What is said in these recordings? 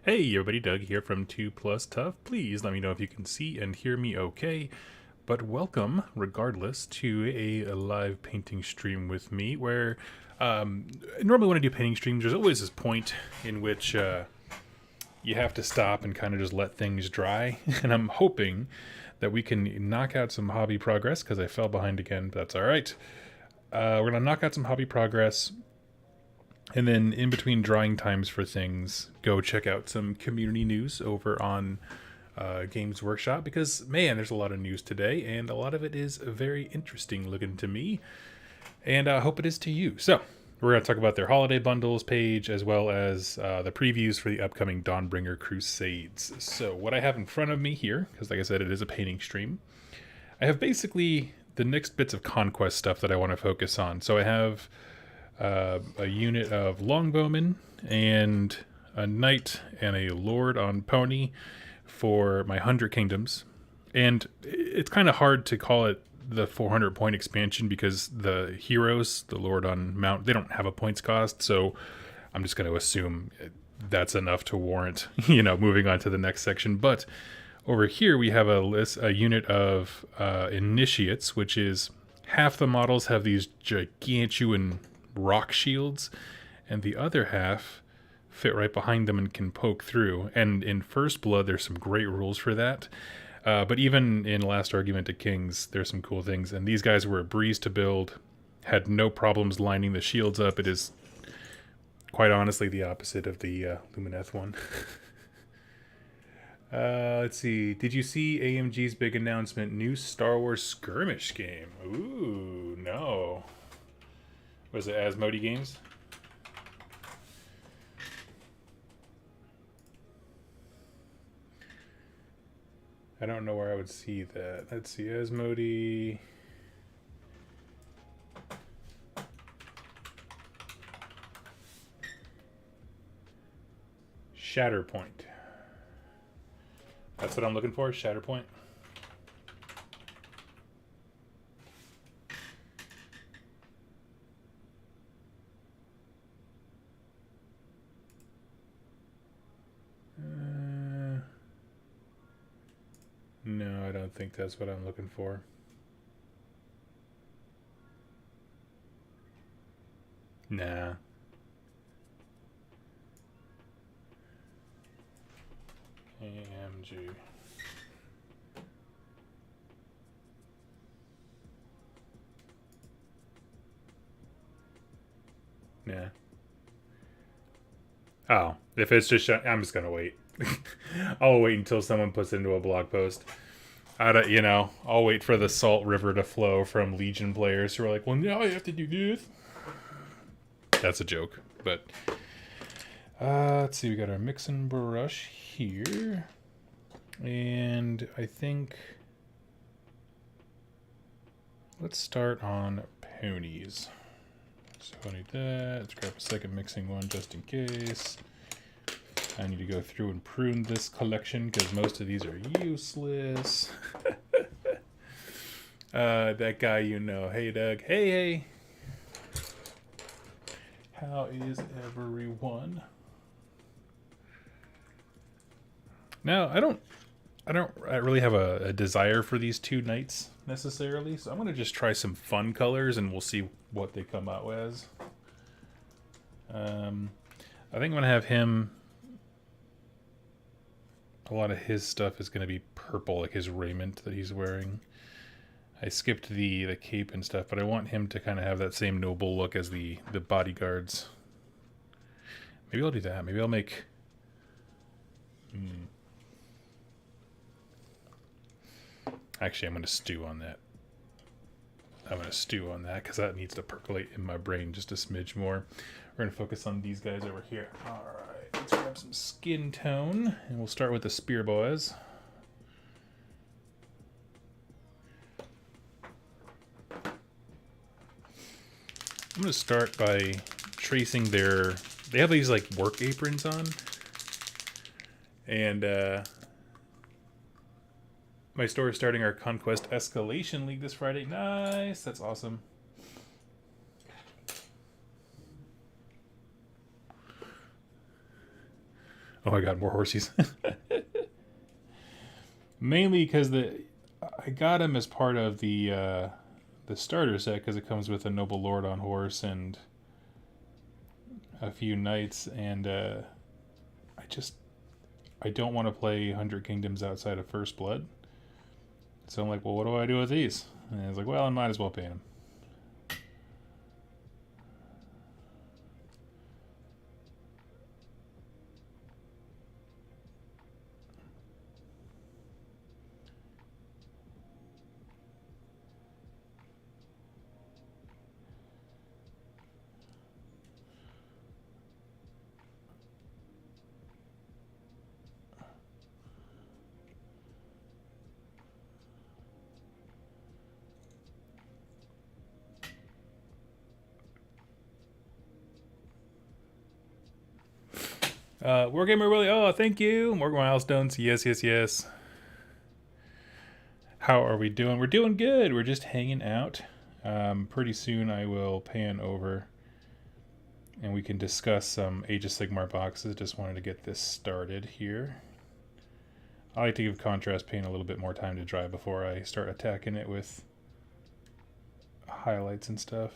Hey everybody, Doug here from 2 Plus Tough. Please let me know if you can see and hear me okay. But welcome, regardless, to a live painting stream with me where normally when I do painting streams, there's always this point in which you have to stop and kind of just let things dry. And I'm hoping that we can knock out some hobby progress because I fell behind again, but that's all right. We're going to knock out some hobby progress. And then in between drawing times for things, go check out some community news over on Games Workshop because, man, there's a lot of news today, and a lot of it is very interesting looking to me, and I hope it is to you. So, we're going to talk about their holiday bundles page as well as the previews for the upcoming Dawnbringer Crusades. So, what I have in front of me here, because like I said, it is a painting stream, I have basically the next bits of conquest stuff that I want to focus on. So, I have a unit of longbowmen and a knight and a lord on pony for my 100 kingdoms. And it's kind of hard to call it the 400 point expansion because the heroes, the lord on mount, they don't have a points cost. So I'm just going to assume that's enough to warrant, moving on to the next section. But over here we have a unit of initiates, which is half the models have these gigantuan rock shields, and the other half fit right behind them and can poke through. And in First Blood, there's some great rules for that. But even in Last Argument to Kings, there's some cool things. And these guys were a breeze to build, had no problems lining the shields up. It is quite honestly the opposite of the Lumineth one. Let's see. Did you see AMG's big announcement? New Star Wars skirmish game. Ooh, no. Was it Asmodee Games? I don't know where I would see that. Let's see, Asmodee. Shatterpoint. That's what I'm looking for, Shatterpoint. No, I don't think that's what I'm looking for. Nah. AMG. Nah. Oh, if it's just, I'm just gonna wait. I'll wait until someone puts it into a blog post. I'll wait for the salt river to flow from Legion players who are like, well, now I have to do this. That's a joke, but let's see. We got our mixing brush here, and I think let's start on ponies. So I need that. Let's grab a second mixing one just in case. I need to go through and prune this collection because most of these are useless. That guy you know. Hey, Doug. Hey. How is everyone? Now, I don't really have a desire for these two knights necessarily, so I'm going to just try some fun colors and we'll see what they come out as. I think I'm going to have him... A lot of his stuff is going to be purple, like his raiment that he's wearing. I skipped the cape and stuff, but I want him to kind of have that same noble look as the bodyguards. Maybe I'll do that. Maybe I'll make... Actually, I'm going to stew on that. Because that needs to percolate in my brain just a smidge more. We're going to focus on these guys over here. Alright, let's grab some skin tone, and we'll start with the spear boys. I'm going to start by tracing their... They have these, like, work aprons on. And, my store is starting our Conquest Escalation League this Friday. Nice! That's awesome. Oh, I got more horsies. Mainly because I got him as part of the starter set because it comes with a noble lord on horse and a few knights, and I don't want to play 100 Kingdoms outside of First Blood. So I'm like, well, what do I do with these? And I was like, well, I might as well paint them. Wargamer Willie, oh, thank you. More milestones, yes, yes, yes. How are we doing? We're doing good. We're just hanging out. Pretty soon I will pan over and we can discuss some Age of Sigmar boxes. Just wanted to get this started here. I like to give contrast paint a little bit more time to dry before I start attacking it with highlights and stuff.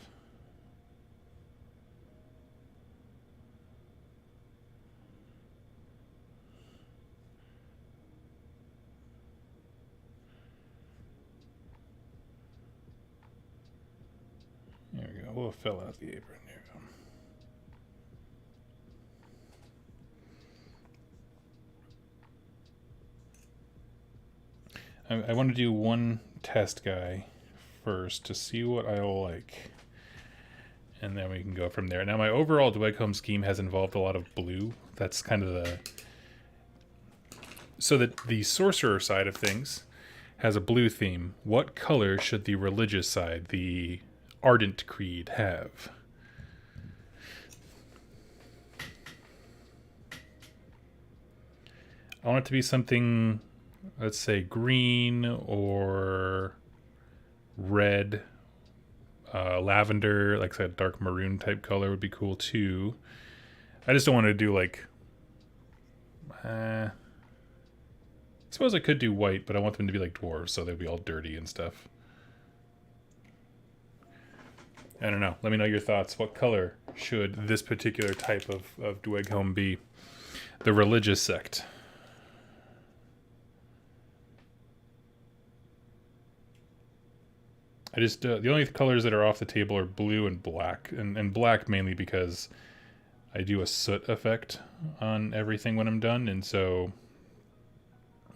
There we go. We'll fill out the apron. There we go. I want to do one test guy first to see what I like, and then we can go from there. Now, my overall Dweghome scheme has involved a lot of blue. That's kind of the... So that the sorcerer side of things has a blue theme. What color should the religious side, the Ardent Creed, have? I want it to be something, let's say, green or red, lavender, like I said, dark maroon type color would be cool too. I just don't want to do like... I suppose I could do white, but I want them to be like dwarves, so they'd be all dirty and stuff. I don't know. Let me know your thoughts. What color should this particular type of Dweghome be? The religious sect. I just, the only colors that are off the table are blue and black. And black mainly because I do a soot effect on everything when I'm done, and so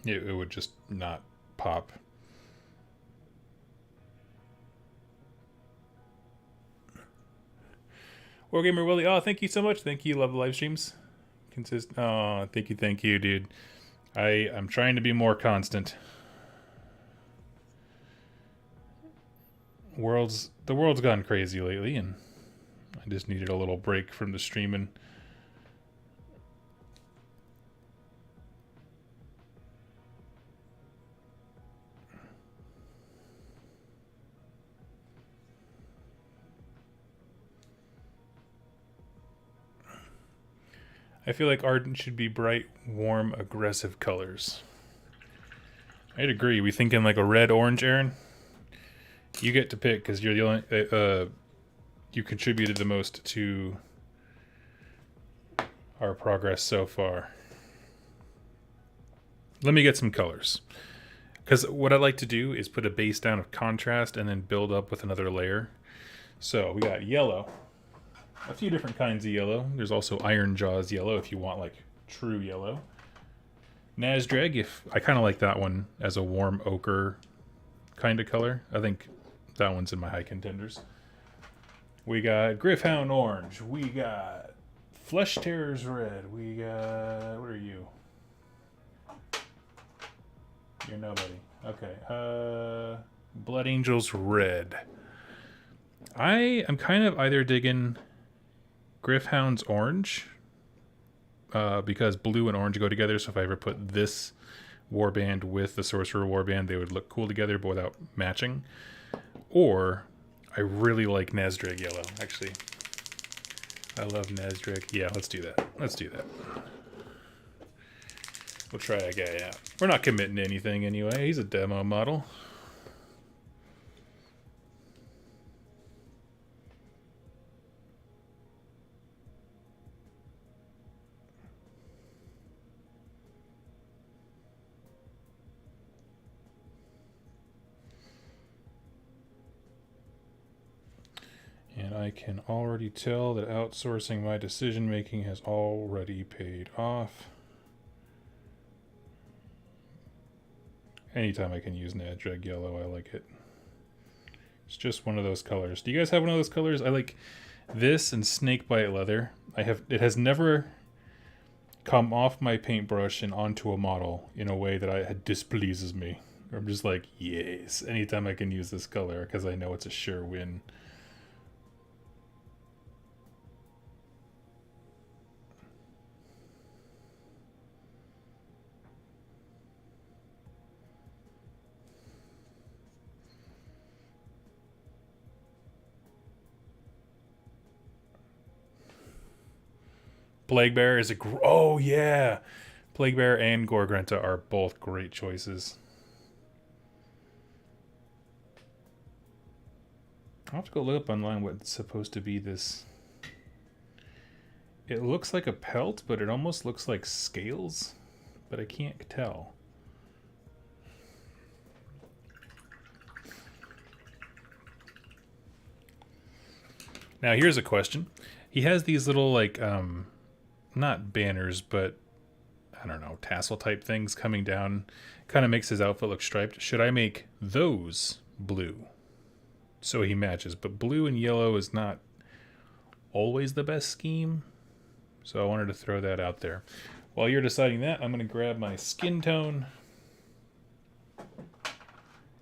it would just not pop. Wargamer Willie, oh, thank you so much. Thank you. Love the live streams. Oh, thank you, dude. I'm trying to be more constant. The world's gone crazy lately, and I just needed a little break from the streaming. I feel like Ardent should be bright, warm, aggressive colors. I'd agree. We thinking like a red, orange, Aaron? You get to pick because you're the only... you contributed the most to our progress so far. Let me get some colors. Because what I like to do is put a base down of contrast and then build up with another layer. So we got yellow. A few different kinds of yellow. There's also Iron Jaws yellow if you want like true yellow. Nazdrag, I kind of like that one as a warm ochre kind of color. I think that one's in my high contenders. We got Griffhound Orange. We got Flesh Terrors Red. We got... What are you? You're nobody. Okay. Blood Angels Red. I am kind of either digging Griffhound's Orange because blue and orange go together, so if I ever put this warband with the Sorcerer warband, they would look cool together but without matching. Or I really like Nazdrag Yellow, actually. I love Nazdrag. Yeah, let's do that. Let's do that. We'll try a guy out. We're not committing to anything anyway. He's a demo model. And I can already tell that outsourcing my decision making has already paid off. Anytime I can use Nadreg yellow, I like it. It's just one of those colors. Do you guys have one of those colors? I like this and snakebite leather. It has never come off my paintbrush and onto a model in a way that it displeases me. I'm just like, yes, anytime I can use this color because I know it's a sure win. Plague Bear is a oh yeah, Plague Bear and Gorgrenta are both great choices. I'll have to go look up online what's supposed to be this. It looks like a pelt, but it almost looks like scales, but I can't tell. Now here's a question. He has these little like not banners, but I don't know, tassel type things coming down. Kind of makes his outfit look striped. Should I make those blue so he matches? But blue and yellow is not always the best scheme, so I wanted to throw that out there. While you're deciding that, I'm going to grab my skin tone,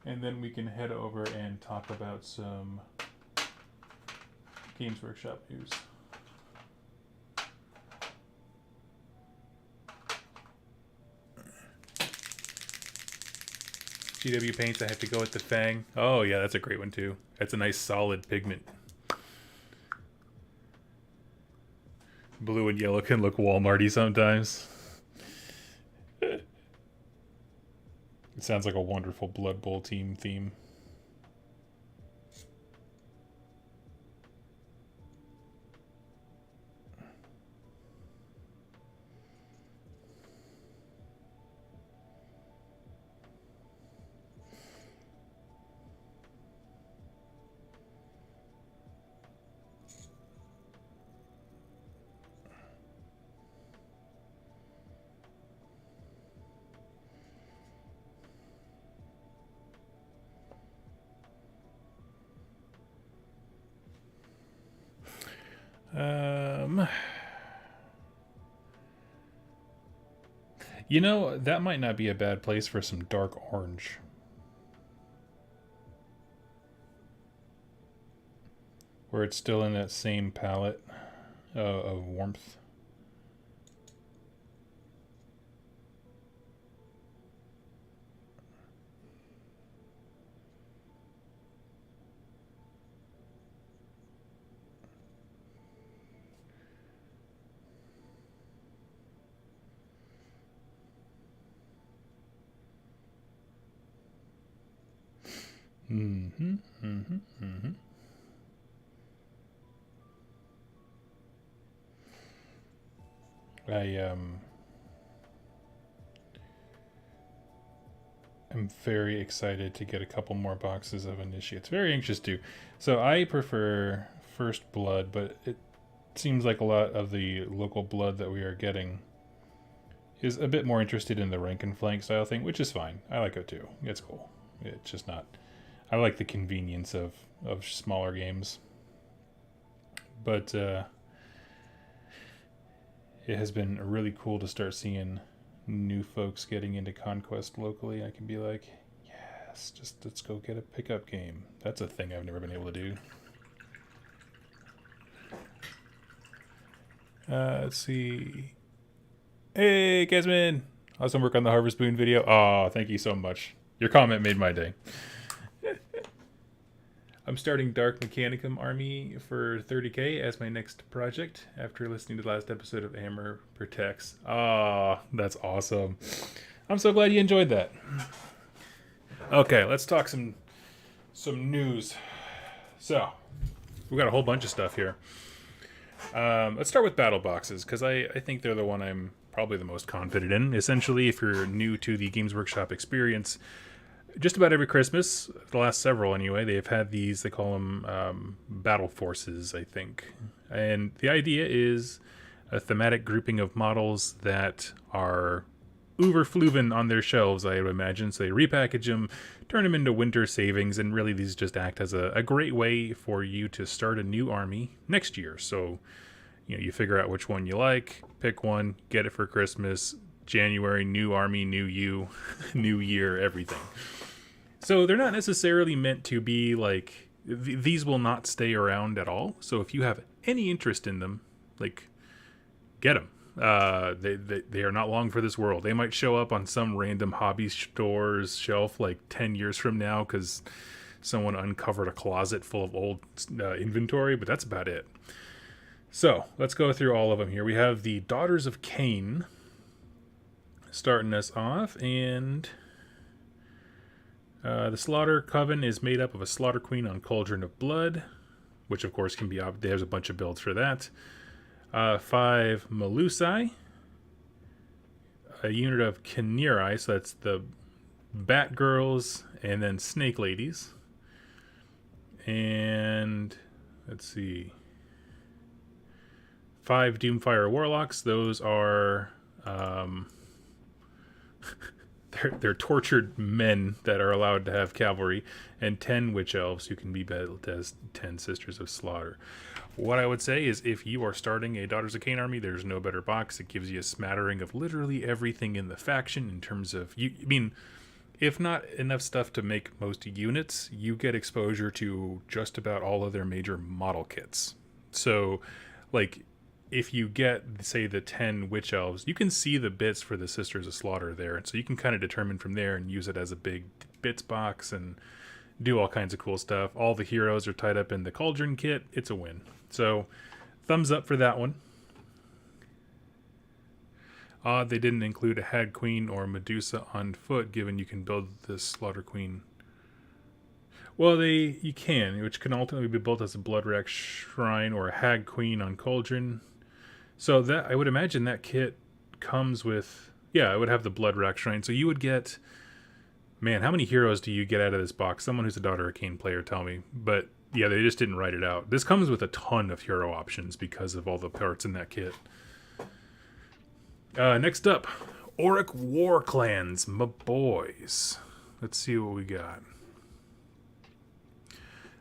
and then we can head over and talk about some Games Workshop news. GW paints, I have to go with the Fang. Oh yeah, that's a great one too. That's a nice solid pigment. Blue and yellow can look Walmarty sometimes. It sounds like a wonderful Blood Bowl team theme. You know, that might not be a bad place for some dark orange. Where it's still in that same palette of warmth. I'm very excited to get a couple more boxes of Initiates. Very anxious to. So I prefer First Blood, but it seems like a lot of the local blood that we are getting is a bit more interested in the rank and flank style thing, which is fine. I like it too. It's cool. It's just not... I like the convenience of smaller games. But it has been really cool to start seeing new folks getting into Conquest locally. I can be like, yes, just let's go get a pickup game. That's a thing I've never been able to do. Let's see. Hey, Kesman! Awesome work on the Harvest Moon video. Oh, thank you so much. Your comment made my day. I'm starting Dark Mechanicum Army for 30k as my next project after listening to the last episode of Hammer Protects. Ah, that's awesome. I'm so glad you enjoyed that. Okay, let's talk some news. So, we got a whole bunch of stuff here. Let's start with battle boxes, because I think they're the one I'm probably the most confident in. Essentially, if you're new to the Games Workshop experience, just about every Christmas, the last several anyway, they've had these, they call them battle forces, I think. And the idea is a thematic grouping of models that are overfluven on their shelves, I would imagine. So they repackage them, turn them into winter savings, and really these just act as a great way for you to start a new army next year. So, you figure out which one you like, pick one, get it for Christmas, January, new army, new you, new year, everything. So they're not necessarily meant to be like, these will not stay around at all. So if you have any interest in them, get them. They are not long for this world. They might show up on some random hobby store's shelf 10 years from now because someone uncovered a closet full of old inventory, but that's about it. So let's go through all of them here. We have the Daughters of Cain starting us off, and the Slaughter Coven is made up of a Slaughter Queen on Cauldron of Blood, which of course can be, there's a bunch of builds for that. 5 Melusai, a unit of Kineri, so that's the Bat Girls and then Snake Ladies. And let's see, 5 Doomfire Warlocks. Those are they're tortured men that are allowed to have cavalry, and 10 Witch Elves who can be built as 10 Sisters of Slaughter. What I would say is, if you are starting a Daughters of Cain army, there's no better box. It gives you a smattering of literally everything in the faction in terms of, if not enough stuff to make most units, you get exposure to just about all of their major model kits. So, if you get, say, the 10 Witch Elves, you can see the bits for the Sisters of Slaughter there. And so you can kind of determine from there and use it as a big bits box and do all kinds of cool stuff. All the heroes are tied up in the Cauldron kit. It's a win. So, thumbs up for that one. Odd they didn't include a Hag Queen or Medusa on foot, given you can build this Slaughter Queen. Well, you can, which can ultimately be built as a Bloodrack Shrine or a Hag Queen on Cauldron. So that, I would imagine that kit comes with, it would have the Bloodrack Shrine. So you would get, man, how many heroes do you get out of this box? Someone who's a Daughter of Cain player, tell me. But yeah, they just didn't write it out. This comes with a ton of hero options because of all the parts in that kit. Next up, Auric War Clans, my boys. Let's see what we got.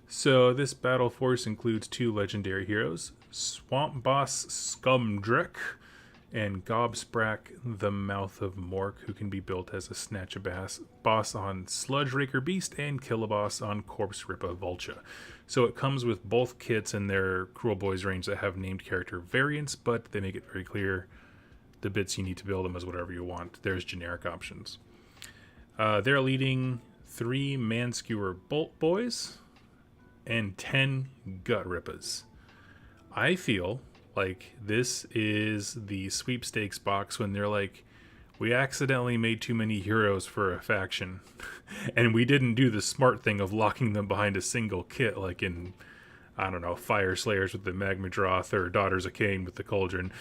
So this battle force includes 2 legendary heroes, Swamp Boss Scumdrek and Gobsprack the Mouth of Mork, who can be built as a Snatch-a-Boss boss on Sludge Raker Beast and Kill a Boss on Corpse Rippa Vulture. So it comes with both kits in their Cruel Boys range that have named character variants, but they make it very clear the bits you need to build them as whatever you want. There's generic options. They're leading 3 Manskewer Bolt Boys and 10 Gut Rippas. I feel like this is the sweepstakes box when they're like, we accidentally made too many heroes for a faction, and we didn't do the smart thing of locking them behind a single kit, like in, I don't know, Fire Slayers with the Magmadroth or Daughters of Cain with the Cauldron.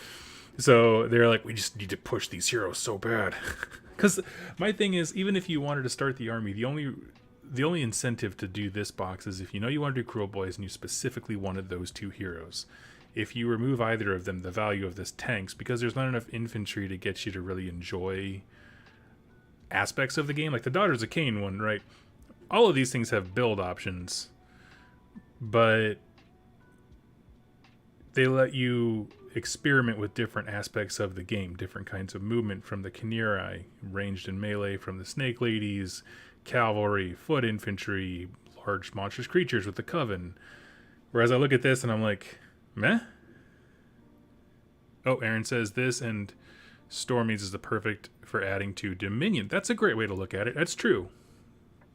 So they're like, we just need to push these heroes so bad. Because my thing is, even if you wanted to start the army, the only incentive to do this box is if you know you want to do Cruel Boys and you specifically wanted those 2 heroes. If you remove either of them, the value of this tanks, because there's not enough infantry to get you to really enjoy aspects of the game. Like the Daughters of Cain one, right? All of these things have build options, but they let you experiment with different aspects of the game, different kinds of movement from the Kineri, ranged and melee from the Snake Ladies, cavalry, foot infantry, large monstrous creatures with the Coven. Whereas I look at this and I'm like, meh. Oh, Aaron says this and Stormies is the perfect for adding to Dominion. That's a great way to look at it. That's true.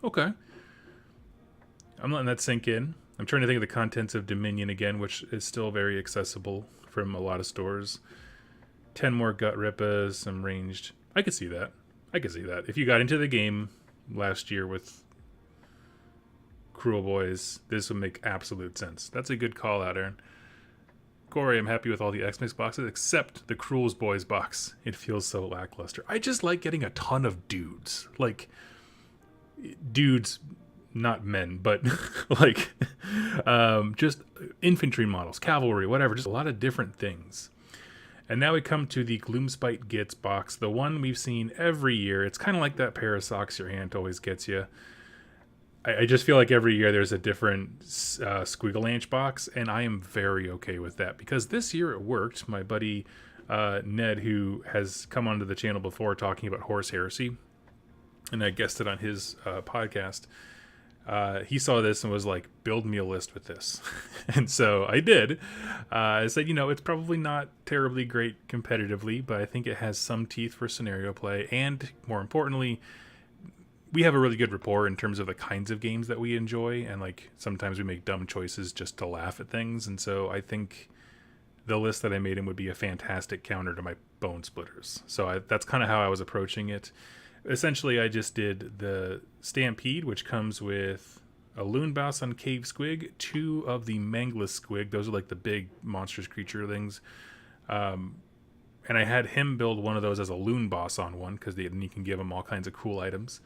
Okay. I'm letting that sink in. I'm trying to think of the contents of Dominion again, which is still very accessible from a lot of stores. 10 more Gut Rippas, some ranged. I could see that. If you got into the game last year with Cruel Boys, this would make absolute sense. That's a good call out, Aaron. Corey, I'm happy with all the X-Mix boxes, except the Cruel's Boys box. It feels so lackluster. I just like getting a ton of dudes. Like, dudes, not men, but like just infantry models, cavalry, whatever, just a lot of different things. And now we come to the Gloomspite Gets box, the one we've seen every year. It's kind of like that pair of socks your aunt always gets you. I just feel like every year there's a different Squigalanche box, and I am very okay with that because this year it worked. My buddy Ned, who has come onto the channel before talking about Horse Heresy, and I guested on his podcast, he saw this and was like, build me a list with this. And so I did. I said, it's probably not terribly great competitively, but I think it has some teeth for scenario play. And more importantly, we have a really good rapport in terms of the kinds of games that we enjoy. And like sometimes we make dumb choices just to laugh at things. And so I think the list that I made him would be a fantastic counter to my Bone Splitters. So that's kind of how I was approaching it. Essentially, I just did the Stampede, which comes with a Loon Boss on Cave Squig, 2 of the Mangless Squig. Those are like the big monstrous creature things. And I had him build one of those as a Loon Boss on one, because then you can give him all kinds of cool items.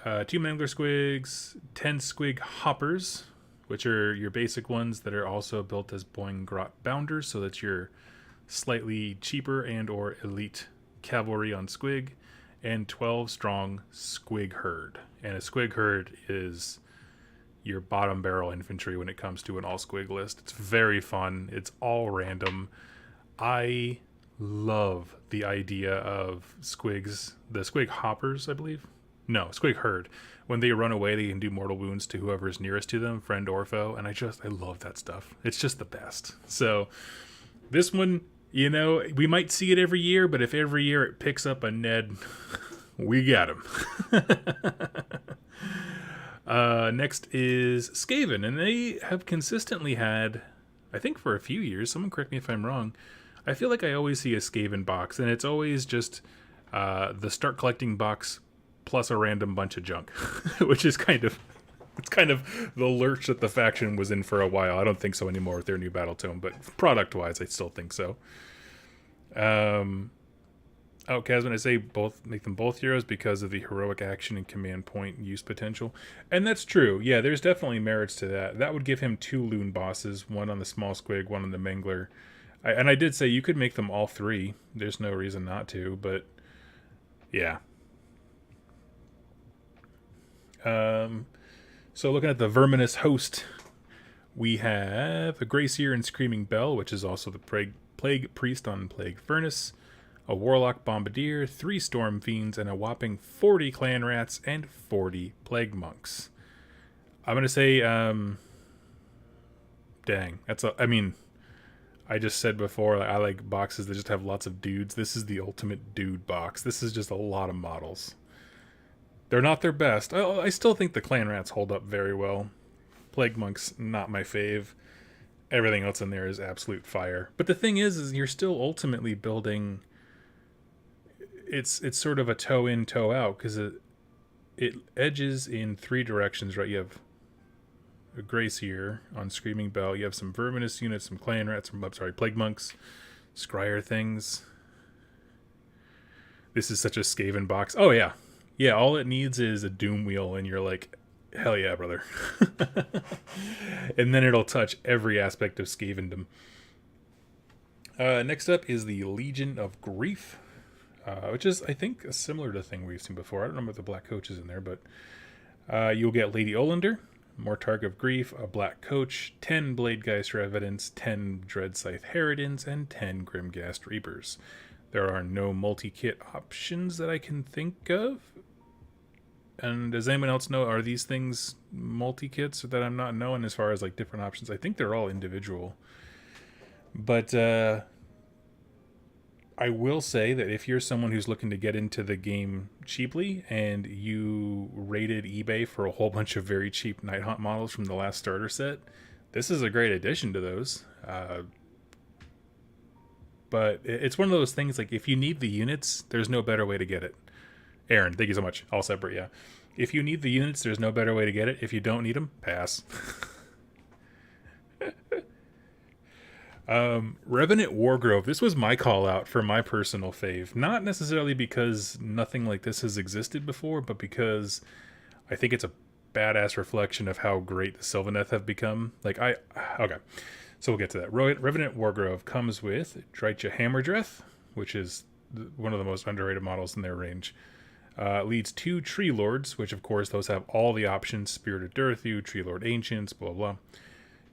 2 Mangler Squigs, 10 Squig Hoppers, which are your basic ones that are also built as Boing Grot Bounders, so that's your slightly cheaper and or elite cavalry on Squig, and 12 strong Squig Herd. And a Squig Herd is your bottom barrel infantry when it comes to an all Squig list. It's very fun. It's all random. I love the idea of Squigs, the Squig Hoppers, I believe. No, Squig Herd. When they run away, they can do mortal wounds to whoever's nearest to them, friend or foe, and I love that stuff. It's just the best. So this one, we might see it every year, but if every year it picks up a Ned, we got him. Next is Skaven, and they have consistently had, I think for a few years, someone correct me if I'm wrong, I feel like I always see a Skaven box, and it's always just the start collecting box plus a random bunch of junk, which is kind of the lurch that the faction was in for a while. I don't think so anymore with their new battle tome, but product-wise, I still think so. Casman, I say make them both heroes because of the heroic action and command point use potential. And that's true. Yeah, there's definitely merits to that. That would give him 2 Loon Bosses, one on the small Squig, one on the Mangler. And I did say you could make them all 3. There's no reason not to, but yeah. So looking at the Verminous Host, we have a Grayseer and Screaming Bell, which is also the Plague Priest on Plague Furnace, a Warlock Bombardier, 3 Storm Fiends, and a whopping 40 Clan Rats and 40 Plague Monks. I'm going to say, dang, I just said before, I like boxes that just have lots of dudes. This is the ultimate dude box. This is just a lot of models. They're not their best. I still think the Clan Rats hold up very well. Plague Monks, not my fave. Everything else in there is absolute fire. But the thing is you're still ultimately building... It's sort of a toe in, toe out, because it edges in 3 directions, right? You have a Grayseer on Screaming Bell. You have some Verminous units, some Clan Rats, Plague Monks, Scryer things. This is such a Skaven box. Oh, yeah. Yeah, all it needs is a Doom Wheel, and you're like, hell yeah, brother. And then it'll touch every aspect of Skavendom. Next up is the Legion of Grief, which is, I think, similar to the thing we've seen before. I don't know if the Black Coach is in there, but you'll get Lady Olander, Mortarch of Grief, a Black Coach, 10 Bladegeist Revenants, 10 Dread Scythe Harridans, and 10 Grimghast Reapers. There are no multi-kit options that I can think of. And does anyone else know, are these things multi-kits that I'm not knowing as far as like different options? I think they're all individual. But I I will say that if you're someone who's looking to get into the game cheaply and you raided eBay for a whole bunch of very cheap Nighthaunt models from the last starter set, this is a great addition to those. But it's one of those things, like, if you need the units, there's no better way to get it. Aaron, thank you so much. All separate, yeah. If you need the units, there's no better way to get it. If you don't need them, pass. Revenant Wargrove. This was my call out for my personal fave. Not necessarily because nothing like this has existed before, but because I think it's a badass reflection of how great the Sylvaneth have become. Okay. So we'll get to that. Revenant Wargrove comes with Drycha Hammerdreth, which is one of the most underrated models in their range. Leads 2 Tree Lords, which of course those have all the options. Spirited Durthu, Tree Lord Ancients, blah, blah.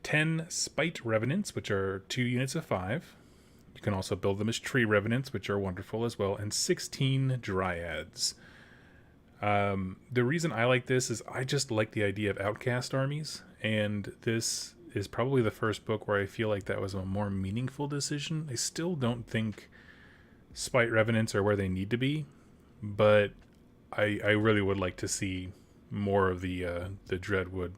10 Spite Revenants, which are 2 units of 5. You can also build them as Tree Revenants, which are wonderful as well. And 16 Dryads. The reason I like this is I just like the idea of outcast armies. And this is probably the first book where I feel like that was a more meaningful decision. I still don't think Spite Revenants are where they need to be. But I really would like to see more of the Dreadwood.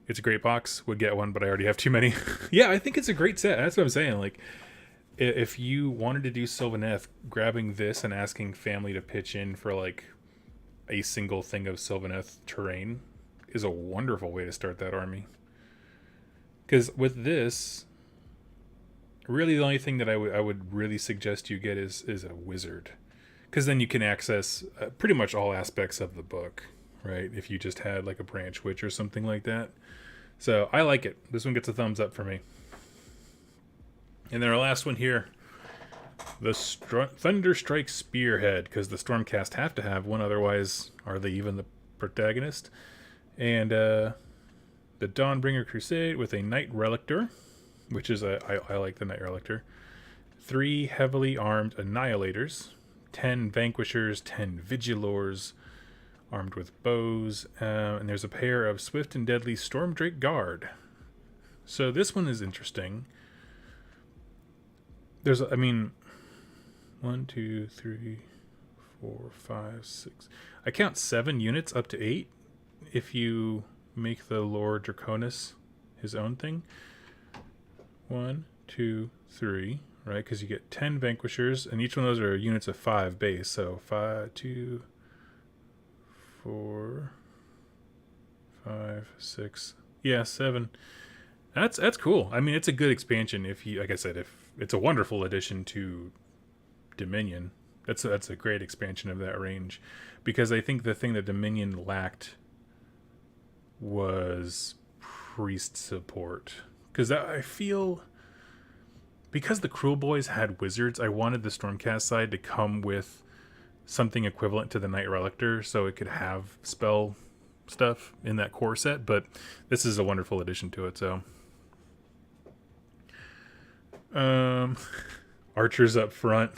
It's a great box. Would get one, but I already have too many. Yeah, I think it's a great set. That's what I'm saying. Like, if you wanted to do Sylvaneth, grabbing this and asking family to pitch in for like a single thing of Sylvaneth terrain is a wonderful way to start that army. Because with this, really the only thing that I would really suggest you get is a wizard. Because then you can access pretty much all aspects of the book, right? If you just had like a branch witch or something like that. So I like it. This one gets a thumbs up for me. And then our last one here, the Thunderstrike Spearhead, because the Stormcast have to have one, otherwise are they even the protagonist? And the Dawnbringer Crusade with a Knight Relictor, which is I like the Knight Relictor. 3 heavily armed Annihilators, 10 Vanquishers, 10 Vigilors, armed with bows, and there's a pair of Swift and Deadly Stormdrake Guard. So this one is interesting. There's, 1, 2, 3, 4, 5, 6. I count 7 units up to 8 if you make the Lord Draconis his own thing. 1, 2, 3, right? Because you get 10 Vanquishers, and each one of those are units of 5 base. So 5, 2, 4, 5, 6, yeah, 7. That's cool. I mean, it's a good expansion. If you, like I said, if it's a wonderful addition to Dominion. That's a great expansion of that range, because I think the thing that Dominion lacked was priest support. Because I feel, because the Cruel Boys had wizards, I wanted the Stormcast side to come with something equivalent to the Knight Relictor, so it could have spell stuff in that core set. But this is a wonderful addition to it. So, archers up front,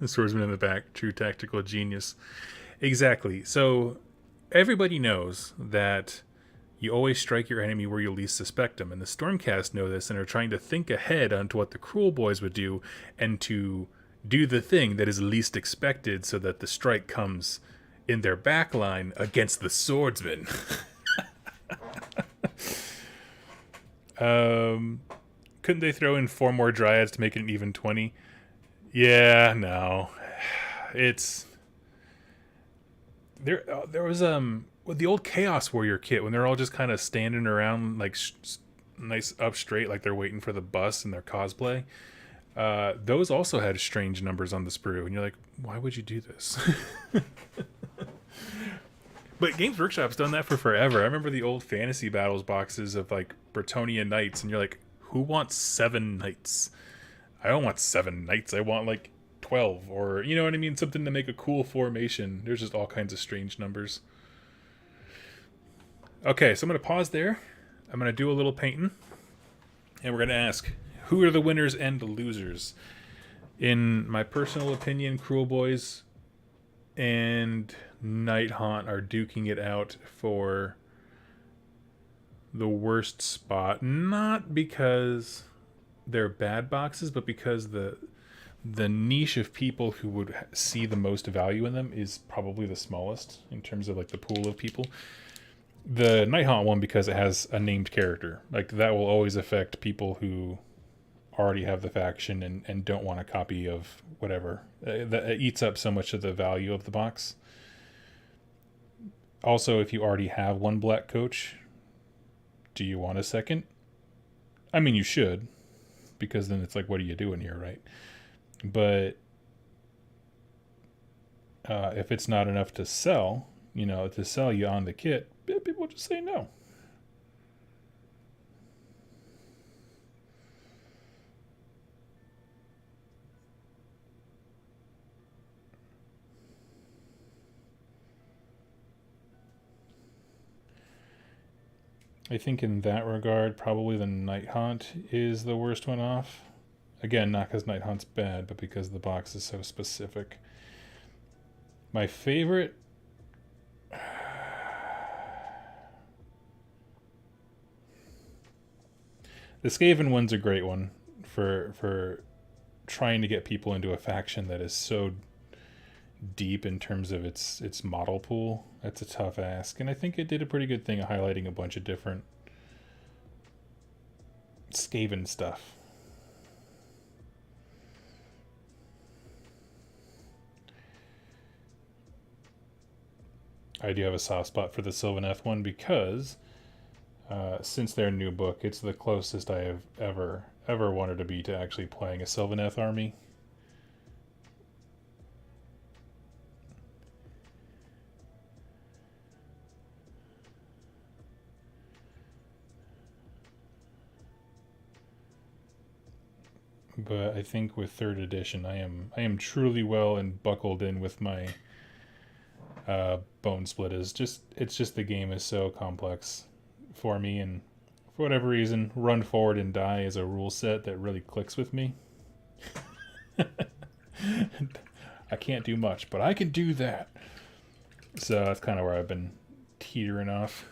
the swordsman in the back, true tactical genius. Exactly. So everybody knows that you always strike your enemy where you least suspect them, and the Stormcast know this and are trying to think ahead onto what the Cruel Boys would do and to do the thing that is least expected so that the strike comes in their back line against the swordsman. Couldn't they throw in 4 more Dryads to make it an even 20? Yeah, no. It's... There was with the old Chaos Warrior kit, when they're all just kind of standing around like nice up straight, like they're waiting for the bus in their cosplay. Those also had strange numbers on the sprue, and you're like, why would you do this? But Games Workshop's done that for forever. I remember the old Fantasy Battles boxes of like Bretonnia Knights, and you're like, who wants 7 Knights? I don't want 7 Knights. I want like 12, or you know what I mean? Something to make a cool formation. There's just all kinds of strange numbers. Okay, so I'm going to pause there. I'm going to do a little painting, and we're going to ask, who are the winners and the losers? In my personal opinion, Cruel Boys and Nighthaunt are duking it out for the worst spot. Not because they're bad boxes, but because the the niche of people who would see the most value in them is probably the smallest in terms of like the pool of people. The Nighthaunt one, because it has a named character, like that will always affect people who already have the faction and don't want a copy of whatever. That eats up so much of the value of the box. Also, if you already have one black coach, do you want a second? I mean, you should, because then it's like, what are you doing here, right? But if it's not enough to sell, to sell you on the kit, people just say no. I think in that regard, probably the Nighthaunt is the worst one off. Again, not because Nighthaunt's bad, but because the box is so specific. My favorite... The Skaven one's a great one for trying to get people into a faction that is so deep in terms of its model pool. That's a tough ask, and I think it did a pretty good thing of highlighting a bunch of different Skaven stuff. I do have a soft spot for the Sylvaneth one because since their new book, it's the closest I have ever wanted to be to actually playing a Sylvaneth army. But I think with 3rd edition, I am truly well and buckled in with my bone split. It's just the game is so complex for me, and for whatever reason, run forward and die is a rule set that really clicks with me. I can't do much, but I can do that. So that's kind of where I've been teetering off.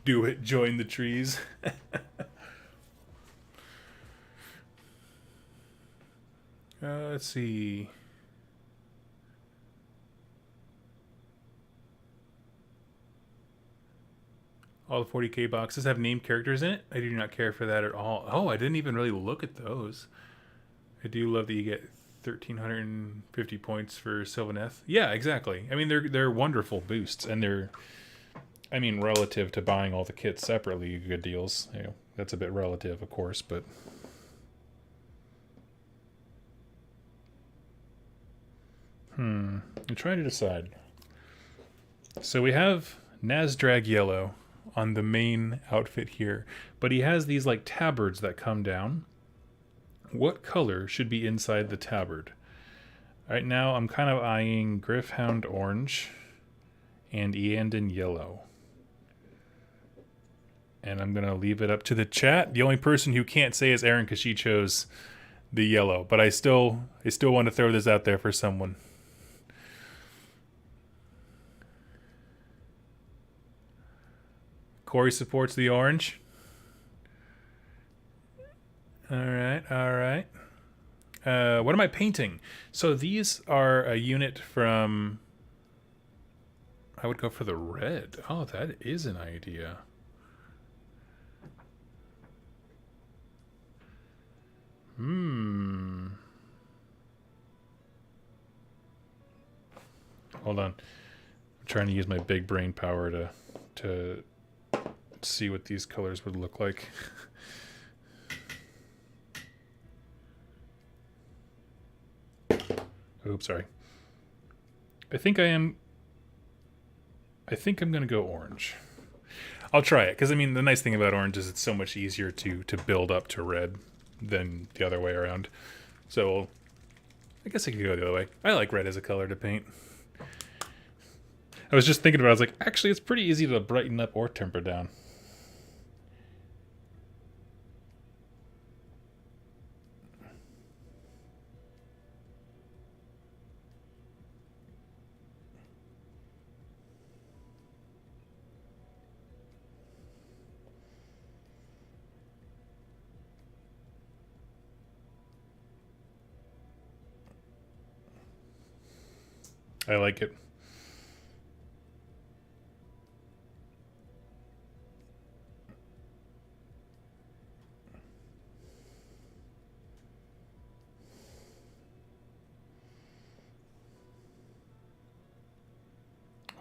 Do it, join the trees. Let's see. All the 40k boxes have named characters in it. I do not care for that at all. Oh, I didn't even really look at those. I do love that you get 1,350 points for Sylvaneth. Yeah, exactly. I mean, they're wonderful boosts, and they're, I mean, relative to buying all the kits separately, good deals. That's a bit relative, of course, but I'm trying to decide. So we have Nazdrag Yellow on the main outfit here, but he has these like tabards that come down. What color should be inside the tabard? Right now, I'm kind of eyeing Gryph-hound Orange and Eandon Yellow. And I'm going to leave it up to the chat. The only person who can't say is Erin because she chose the yellow. But I still want to throw this out there for someone. Corey supports the orange. All right. What am I painting? So these are a unit from... I would go for the red. Oh, that is an idea. Hold on. I'm trying to use my big brain power to see what these colors would look like. Oops, sorry. I think I'm going to go orange. I'll try it, because I mean, the nice thing about orange is it's so much easier to build up to red than the other way around. So I guess I could go the other way. I like red as a color to paint. I was just thinking about it, I was like, actually, it's pretty easy to brighten up or temper down. I like it.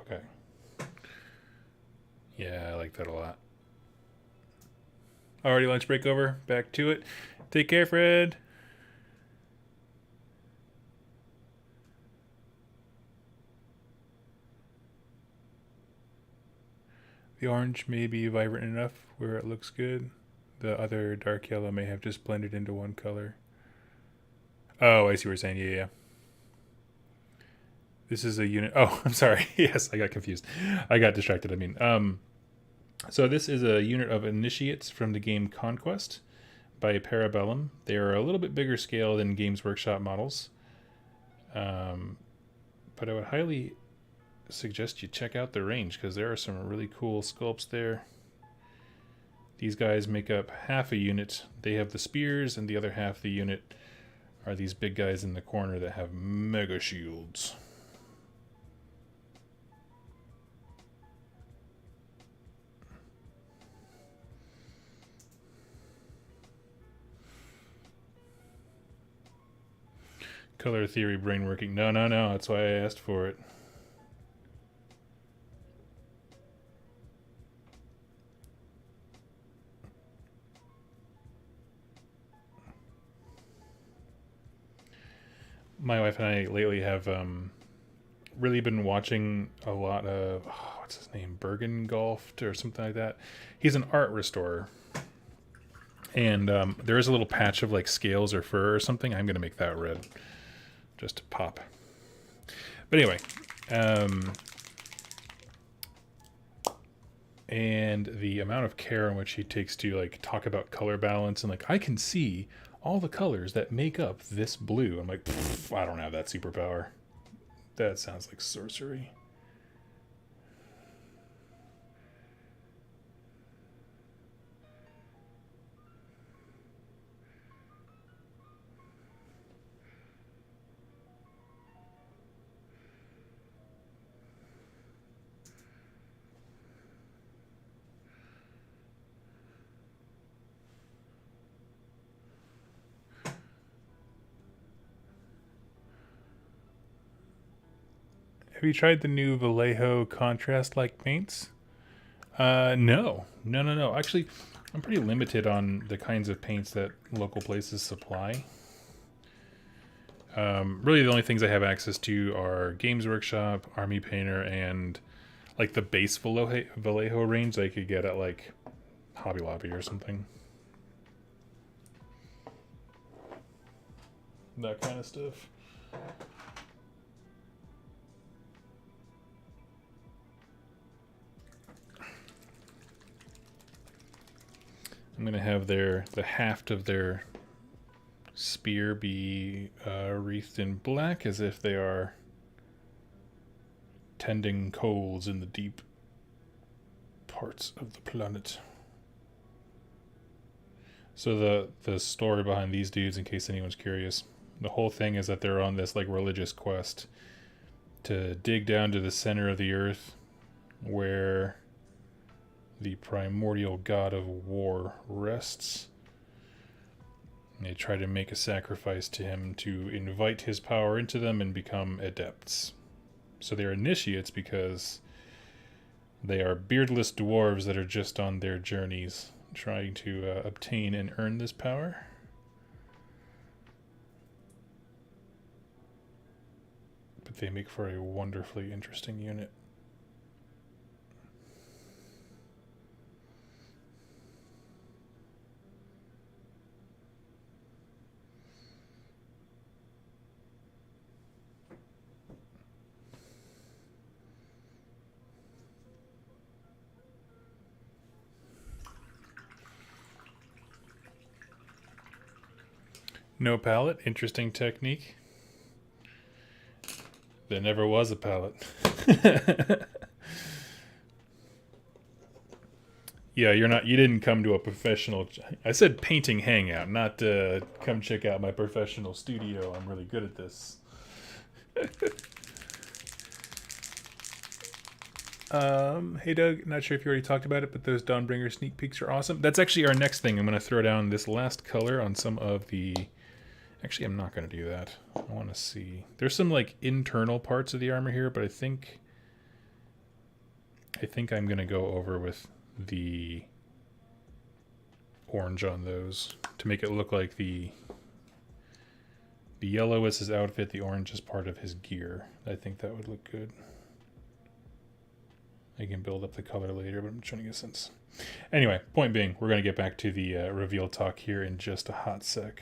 Okay. Yeah, I like that a lot. Already lunch break over. Back to it. Take care, Fred. The orange may be vibrant enough where it looks good. The other dark yellow may have just blended into one color. Oh, I see what you're saying. Yeah, yeah. This is a unit. Oh, I'm sorry. Yes, I got confused. I got distracted. I mean, so this is a unit of initiates from the game Conquest by Parabellum. They are a little bit bigger scale than Games Workshop models, but I would highly suggest you check out the range because there are some really cool sculpts there. These guys make up half a unit. They have the spears, and the other half of the unit are these big guys in the corner that have mega shields. Color theory brain working. No, no, no. That's why I asked for it. My wife and I lately have really been watching a lot of what's his name, Bergen Golfed or something like that. He's an art restorer, and there is a little patch of like scales or fur or something. I'm gonna make that red, just to pop. But anyway, and the amount of care in which he takes to like talk about color balance and like I can see all the colors that make up this blue. I'm like, I don't have that superpower. That sounds like sorcery. Have you tried the new Vallejo contrast like paints? No. No, no, no. Actually, I'm pretty limited on the kinds of paints that local places supply. Really, the only things I have access to are Games Workshop, Army Painter, and like the base Vallejo range that I could get at like Hobby Lobby or something. That kind of stuff. I'm gonna have the haft of their spear be wreathed in black as if they are tending coals in the deep parts of the planet. So the story behind these dudes, in case anyone's curious, the whole thing is that they're on this like religious quest to dig down to the center of the earth where the primordial god of war rests. And they try to make a sacrifice to him to invite his power into them and become adepts. So they're initiates because they are beardless dwarves that are just on their journeys trying to obtain and earn this power. But they make for a wonderfully interesting unit. No palette, interesting technique. There never was a palette. Yeah, you didn't come to a professional, I said painting hangout, not come check out my professional studio. I'm really good at this. Hey Doug, not sure if you already talked about it, but those Dawnbringer sneak peeks are awesome. That's actually our next thing. I'm going to throw down this last color on some of the... Actually, I'm not going to do that. I want to see. There's some like internal parts of the armor here, but I think I'm going to go over with the orange on those to make it look like the yellow is his outfit, the orange is part of his gear. I think that would look good. I can build up the color later, but I'm trying to get a sense. Anyway, point being, we're going to get back to the reveal talk here in just a hot sec.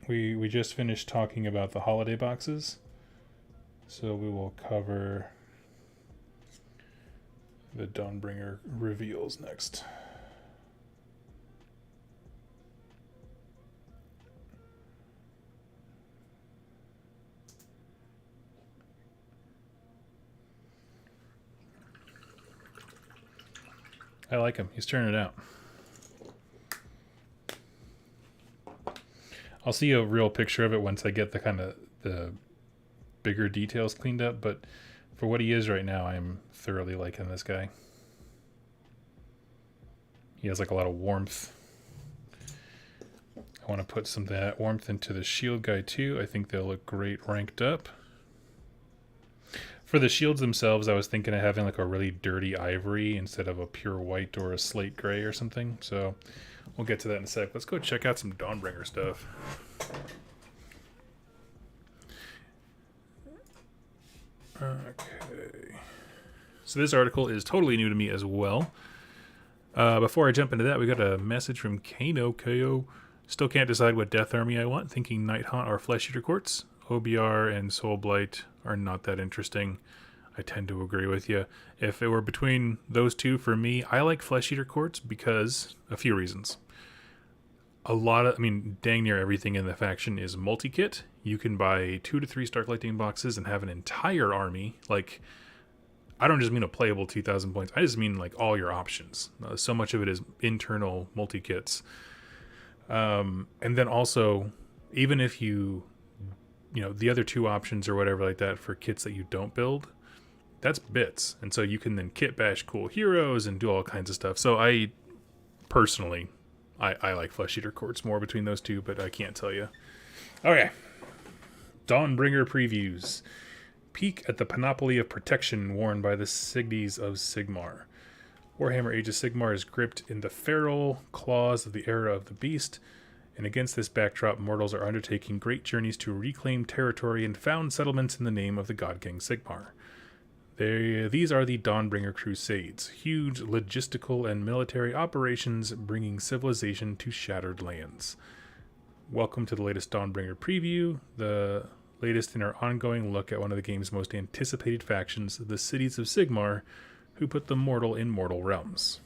We just finished talking about the holiday boxes, so we will cover the Dawnbringer reveals next. I like him. He's turning it out. I'll see a real picture of it once I get the kind of the bigger details cleaned up, but for what he is right now, I'm thoroughly liking this guy. He has like a lot of warmth. I want to put some of that warmth into the shield guy too. I think they'll look great ranked up. For the shields themselves, I was thinking of having like a really dirty ivory instead of a pure white or a slate gray or something. So we'll get to that in a sec. Let's go check out some Dawnbringer stuff. Okay. So this article is totally new to me as well. Before I jump into that, we got a message from Kano. KO. Still can't decide what Death Army I want. Thinking Night Haunt or Flesh Eater Courts. OBR and Soul Blight are not that interesting. I tend to agree with you. If it were between those two, for me, I like Flesh Eater Courts because a few reasons. Dang near everything in the faction is multi-kit. You can buy 2 to 3 Stark Lightning boxes and have an entire army. Like, I don't just mean a playable 2,000 points. I just mean like all your options. So much of it is internal multi-kits. And then also, even if you know, the other 2 options or whatever like that for kits that you don't build, that's bits. And so you can then kit bash cool heroes and do all kinds of stuff. So I personally, I like Flesh Eater Courts more between those two, but I can't tell you. Okay. Dawnbringer previews. Peek at the panoply of protection worn by the Signies of Sigmar. Warhammer Age of Sigmar is gripped in the feral claws of the era of the beast, and against this backdrop, mortals are undertaking great journeys to reclaim territory and found settlements in the name of the God King Sigmar. These are the Dawnbringer Crusades, huge logistical and military operations bringing civilization to shattered lands. Welcome to the latest Dawnbringer preview, the latest in our ongoing look at one of the game's most anticipated factions, the Cities of Sigmar, who put the mortal in mortal realms.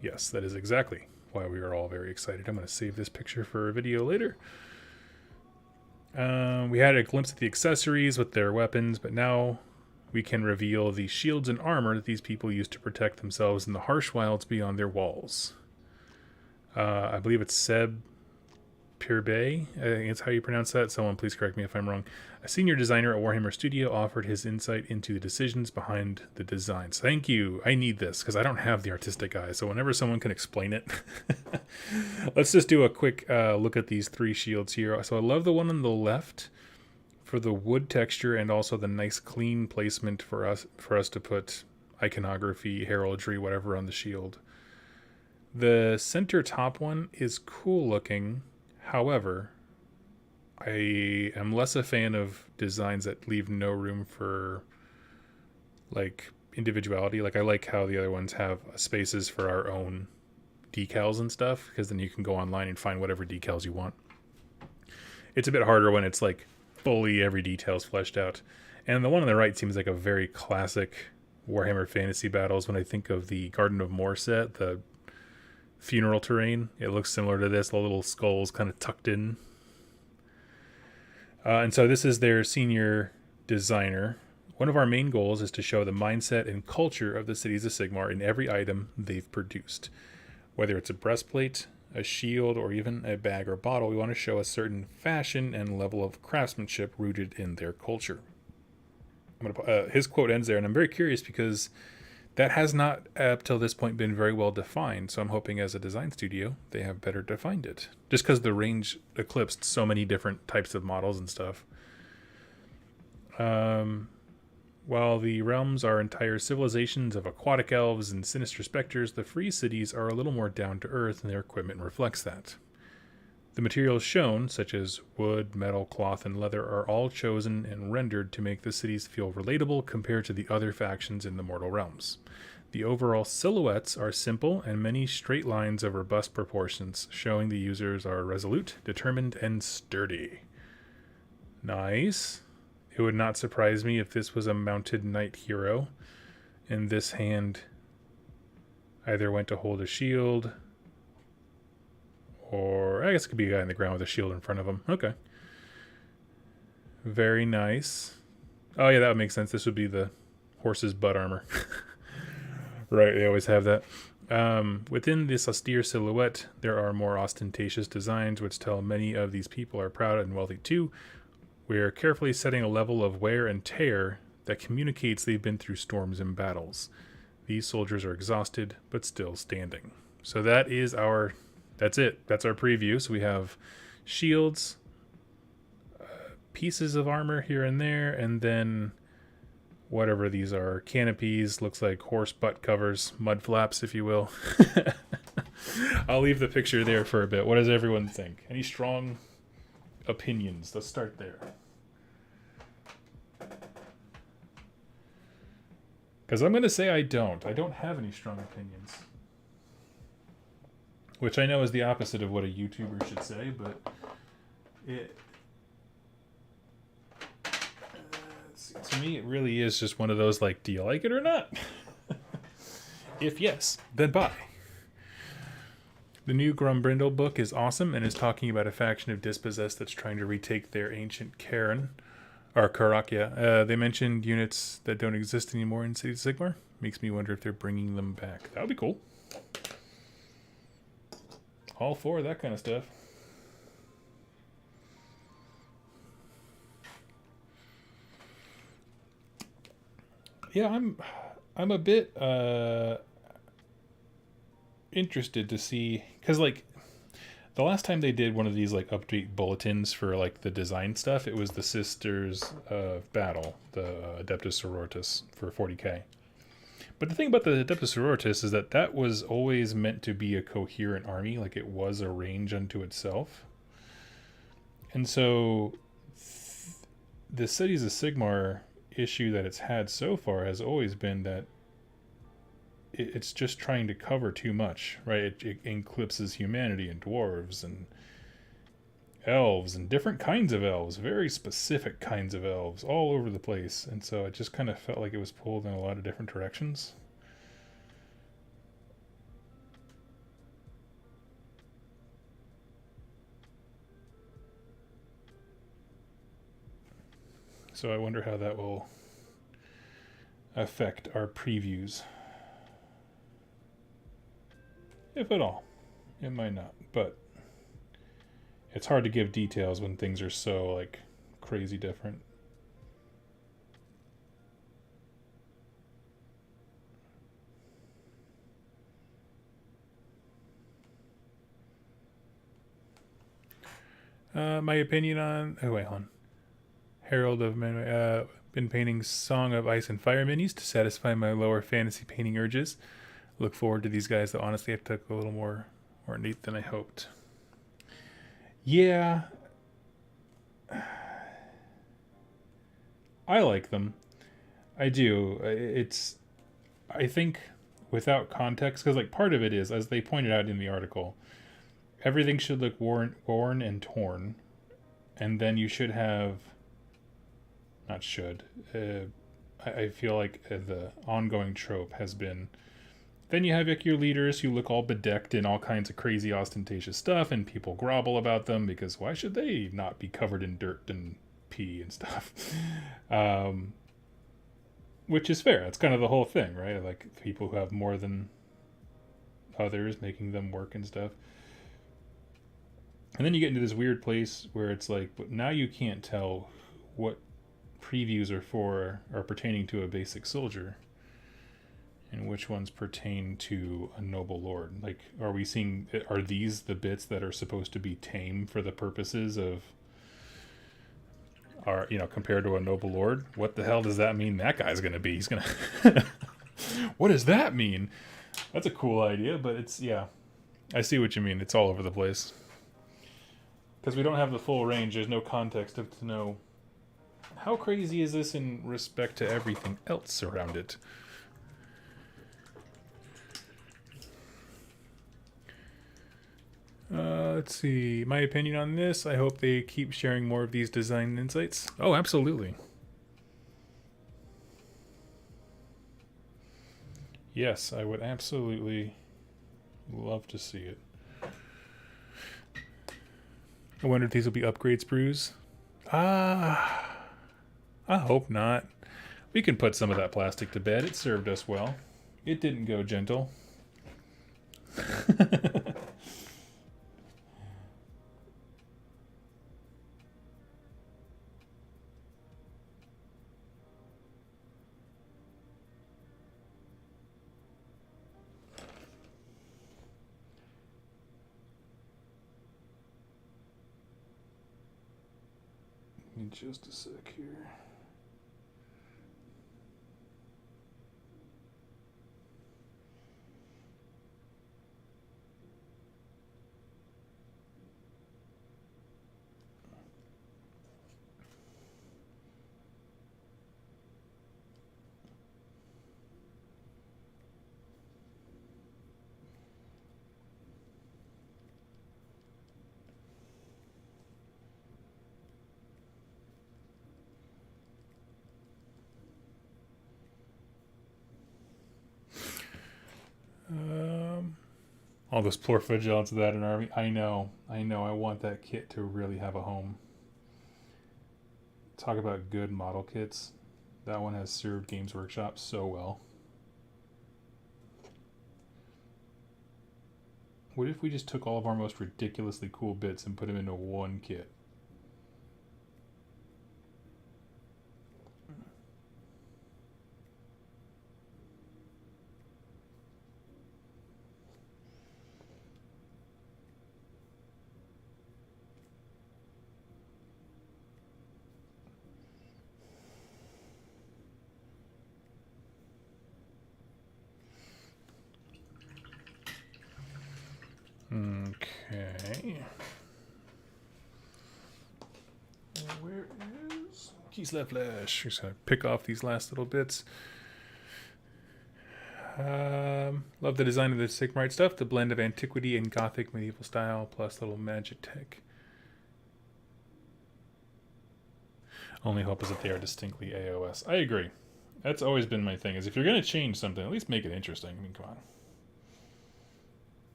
Yes, that is exactly why we are all very excited. I'm going to save this picture for a video later. We had a glimpse at the accessories with their weapons, but now we can reveal the shields and armor that these people use to protect themselves in the harsh wilds beyond their walls. I believe it's Seb Pirbay, I think it's how you pronounce that. Someone please correct me if I'm wrong. A senior designer at Warhammer Studio offered his insight into the decisions behind the designs. Thank you. I need this because I don't have the artistic eye, so whenever someone can explain it. Let's just do a quick look at these 3 shields here. So I love the one on the left for the wood texture and also the nice clean placement for us to put iconography, heraldry, whatever on the shield. The center top one is cool looking. However, I am less a fan of designs that leave no room for like individuality. Like I like how the other ones have spaces for our own decals and stuff, because then you can go online and find whatever decals you want. It's a bit harder when it's like fully every detail is fleshed out. And the one on the right seems like a very classic Warhammer Fantasy Battles. When I think of the Garden of Moor set, the funeral terrain, it looks similar to this, the little skulls kind of tucked in. And so this is their senior designer. One of our main goals is to show the mindset and culture of the Cities of Sigmar in every item they've produced. Whether it's a breastplate, a shield, or even a bag or bottle, we want to show a certain fashion and level of craftsmanship rooted in their culture. His quote ends there, and I'm very curious because that has not, up till this point, been very well defined. So I'm hoping as a design studio, they have better defined it. Just because the range eclipsed so many different types of models and stuff. While the realms are entire civilizations of aquatic elves and sinister specters, the free cities are a little more down to earth, and their equipment reflects that. The materials shown, such as wood, metal, cloth, and leather, are all chosen and rendered to make the cities feel relatable compared to the other factions in the mortal realms. The overall silhouettes are simple and many straight lines of robust proportions, showing the users are resolute, determined, and sturdy. Nice. It would not surprise me if this was a mounted knight hero, and this hand either went to hold a shield, or I guess it could be a guy on the ground with a shield in front of him. Okay. Very nice. Oh yeah, that would make sense. This would be the horse's butt armor. Right, they always have that. Within this austere silhouette, there are more ostentatious designs which tell many of these people are proud and wealthy too. We are carefully setting a level of wear and tear that communicates they've been through storms and battles. These soldiers are exhausted, but still standing. So that is that's it. That's our preview. So we have shields, pieces of armor here and there, and then whatever these are, canopies, looks like horse butt covers, mud flaps, if you will. I'll leave the picture there for a bit. What does everyone think? Any strong opinions? Let's start there. Because I'm going to say I don't have any strong opinions. Which I know is the opposite of what a YouTuber should say, but to me it really is just one of those, like, do you like it or not? If yes, then buy. The new Grumbrindle book is awesome and is talking about a faction of dispossessed that's trying to retake their ancient Karen, or Karakia. They mentioned units that don't exist anymore in City of Sigmar. Makes me wonder if they're bringing them back. That would be cool. All for that kind of stuff. Yeah, I'm a bit interested to see, because like the last time they did one of these like update bulletins for like the design stuff, it was the Sisters of Battle, the Adeptus Sororitas for 40k. But the thing about the Adeptus Sororitas is that was always meant to be a coherent army, like it was a range unto itself. And so the Cities of Sigmar issue that it's had so far has always been that it's just trying to cover too much, right? It eclipses humanity and dwarves and elves and different kinds of elves, very specific kinds of elves all over the place. And so it just kind of felt like it was pulled in a lot of different directions. So I wonder how that will affect our previews. If at all. It might not, but it's hard to give details when things are so, like, crazy different. My opinion on... Oh, wait, hold on. Herald of Men... been painting Song of Ice and Fire minis to satisfy my lower fantasy painting urges. Look forward to these guys that honestly have took a little more ornate than I hoped. Yeah. I like them. I do. I think without context, because like part of it is, as they pointed out in the article, everything should look worn and torn. And then you should have... Not should. I feel like the ongoing trope has been... Then you have like your leaders who look all bedecked in all kinds of crazy ostentatious stuff, and people grovel about them because why should they not be covered in dirt and pee and stuff? Which is fair. That's kind of the whole thing, right? Like people who have more than others, making them work and stuff. And then you get into this weird place where it's like, but now you can't tell what previews are for are pertaining to a basic soldier and which ones pertain to a noble lord. Like, are we seeing, are these the bits that are supposed to be tame for the purposes of, are, you know, compared to a noble lord? What the hell does that mean that guy's gonna be? He's gonna what does that mean? That's a cool idea, but it's, yeah, I see what you mean. It's all over the place because we don't have the full range. There's no context to know how crazy is this in respect to everything else around it. Let's see. My opinion on this, I hope they keep sharing more of these design insights. Oh, absolutely. Yes, I would absolutely love to see it. I wonder if these will be upgrade sprues. I hope not. We can put some of that plastic to bed. It served us well. It didn't go gentle. Give me just a sec here. All those poor fidgets of that in army. I know. I want that kit to really have a home. Talk about good model kits. That one has served Games Workshop so well. What if we just took all of our most ridiculously cool bits and put them into one kit? Okay. Where is Kislev Flash? Just gonna pick off these last little bits. Love the design of the Sigmar stuff. The blend of antiquity and gothic medieval style, plus little magic tech. Only hope is that they are distinctly AOS. I agree. That's always been my thing. Is if you're gonna change something, at least make it interesting. I mean, come on.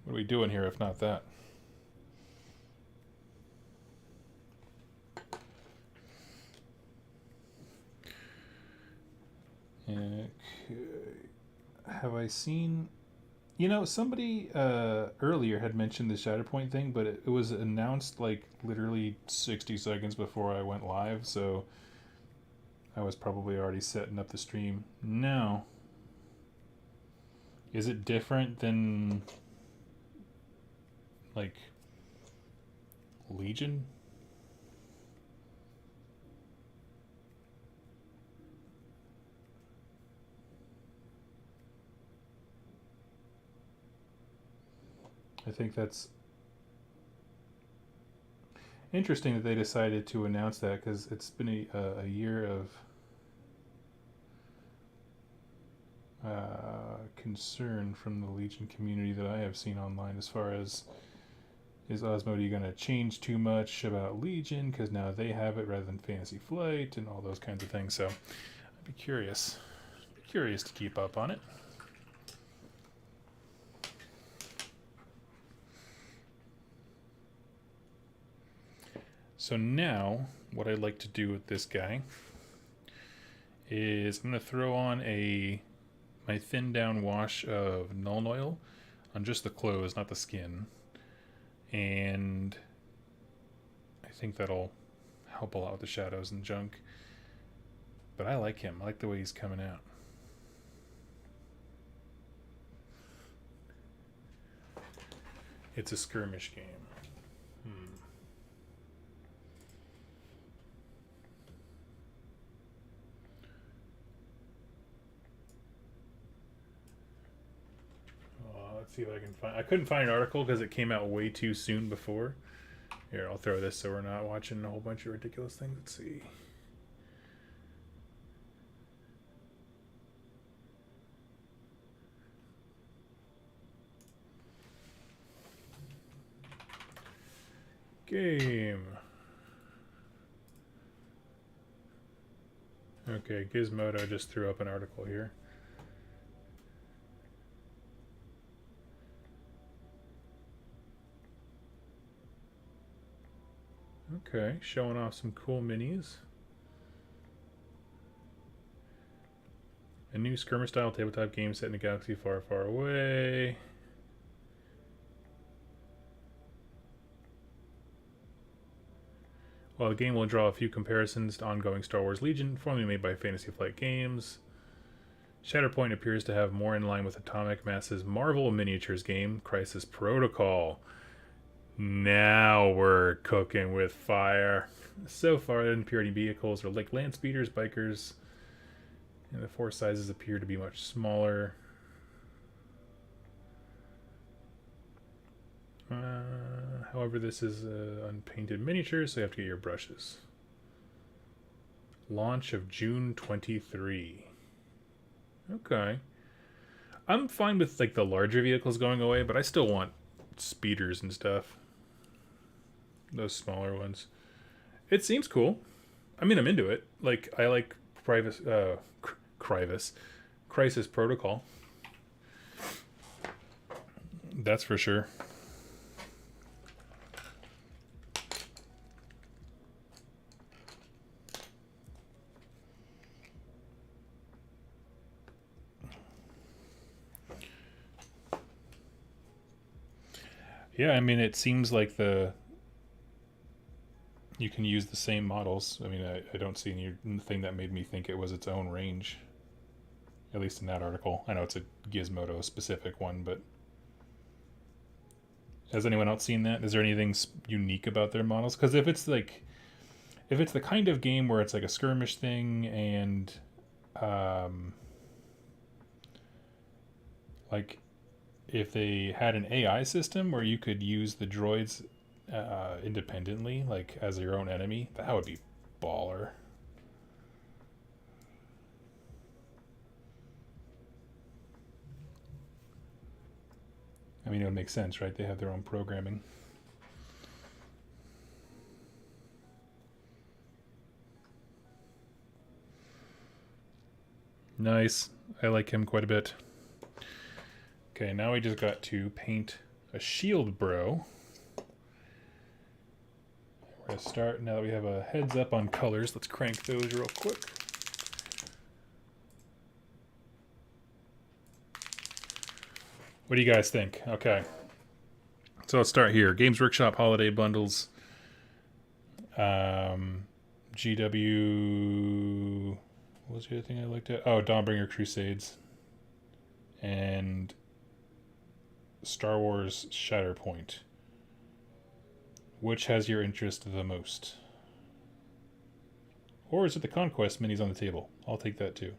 What are we doing here if not that? Okay. Have I seen... You know, somebody earlier had mentioned the Shatterpoint thing, but it was announced like literally 60 seconds before I went live, so I was probably already setting up the stream. Now, is it different than like Legion? I think that's interesting that they decided to announce that, because it's been a year of concern from the Legion community that I have seen online as far as, is Osmodee going to change too much about Legion because now they have it rather than Fantasy Flight and all those kinds of things. So I'd be curious to keep up on it. So now what I'd like to do with this guy is I'm going to throw on my thin down wash of Nuln Oil on just the clothes, not the skin. And I think that'll help a lot with the shadows and junk. But I like him. I like the way he's coming out. It's a skirmish game. Let's see if I can find... I couldn't find an article because it came out way too soon before. Here, I'll throw this so we're not watching a whole bunch of ridiculous things. Let's see. Game. Okay, Gizmodo just threw up an article here. Okay, showing off some cool minis. A new skirmish-style tabletop game set in a galaxy far, far away. While the game will draw a few comparisons to ongoing Star Wars Legion, formerly made by Fantasy Flight Games, Shatterpoint appears to have more in line with Atomic Mass's Marvel Miniatures game, Crisis Protocol. Now we're cooking with fire. So far, the Impurity vehicles are like land speeders, bikers, and the force sizes appear to be much smaller. However, this is unpainted miniature, so you have to get your brushes. Launch of June 23. Okay. I'm fine with like the larger vehicles going away, but I still want speeders and stuff. Those smaller ones. It seems cool. I mean, I'm into it. Like, I like Crisis Protocol. That's for sure. Yeah, I mean, it seems like you can use the same models. I mean, I don't see anything that made me think it was its own range. At least in that article. I know it's a Gizmodo specific one, but has anyone else seen that? Is there anything unique about their models? Because if it's the kind of game where it's like a skirmish thing and like if they had an AI system where you could use the droids independently, like as your own enemy, that would be baller. I mean, it would make sense, right? They have their own programming. Nice. I like him quite a bit. Okay, now we just got to paint a shield bro. We're going to start, now that we have a heads up on colors, let's crank those real quick. What do you guys think? Okay. So let's start here. Games Workshop Holiday Bundles. GW... What was the other thing I looked at? Oh, Dawnbringer Crusades. And Star Wars Shatterpoint. Which has your interest the most? Or is it the Conquest minis on the table? I'll take that too.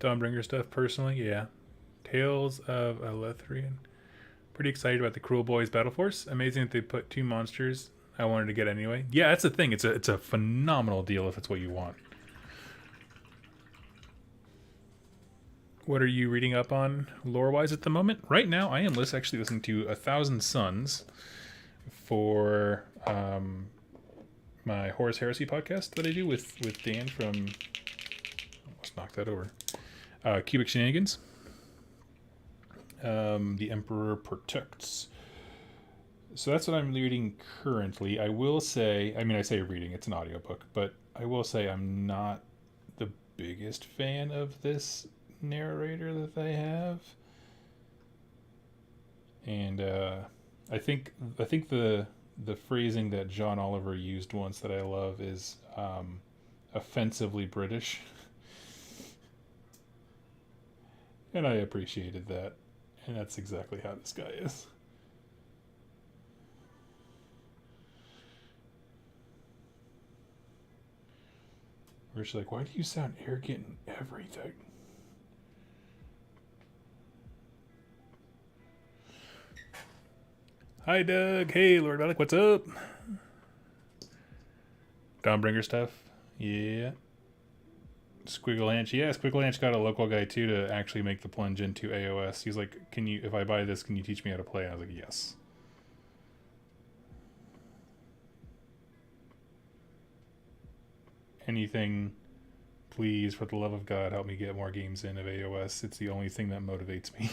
Dawnbringer stuff, personally, yeah. Tales of Elethrian. Pretty excited about the Cruel Boys Battle Force. Amazing that they put 2 monsters I wanted to get anyway. Yeah, that's the thing. It's a phenomenal deal if it's what you want. What are you reading up on lore-wise at the moment? Right now, I am actually listening to 1,000 Suns for my Horus Heresy podcast that I do with Dan from... Almost knocked that over. Cubic Shenanigans. The Emperor Protects. So that's what I'm reading currently. I will say... I say reading, it's an audiobook, but I will say I'm not the biggest fan of this narrator that they have, and I think the phrasing that John Oliver used once that I love is offensively British, and I appreciated that, and that's exactly how this guy is. Where she's like, why do you sound arrogant in everything? Hi, Doug. Hey, Lord Relic, what's up? Dawnbringer stuff. Yeah. Squigglehanch. Yeah, Squigglehanch got a local guy, too, to actually make the plunge into AOS. He's like, if I buy this, can you teach me how to play? I was like, yes. Anything, please, for the love of God, help me get more games in of AOS. It's the only thing that motivates me.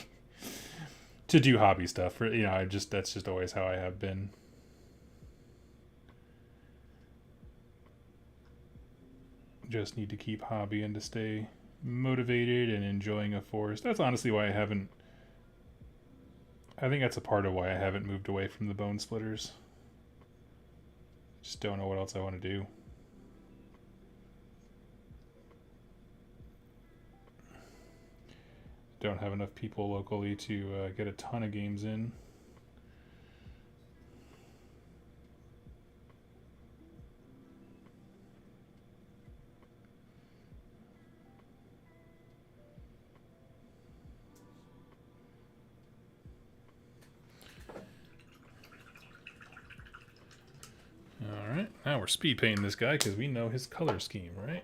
To do hobby stuff, that's just always how I have been. Just need to keep hobbying to stay motivated and enjoying a forest. That's honestly why I think that's a part of why I haven't moved away from the Bone Splitters. Just don't know what else I want to do. Don't have enough people locally to get a ton of games in. Alright, now we're speed painting this guy because we know his color scheme, right?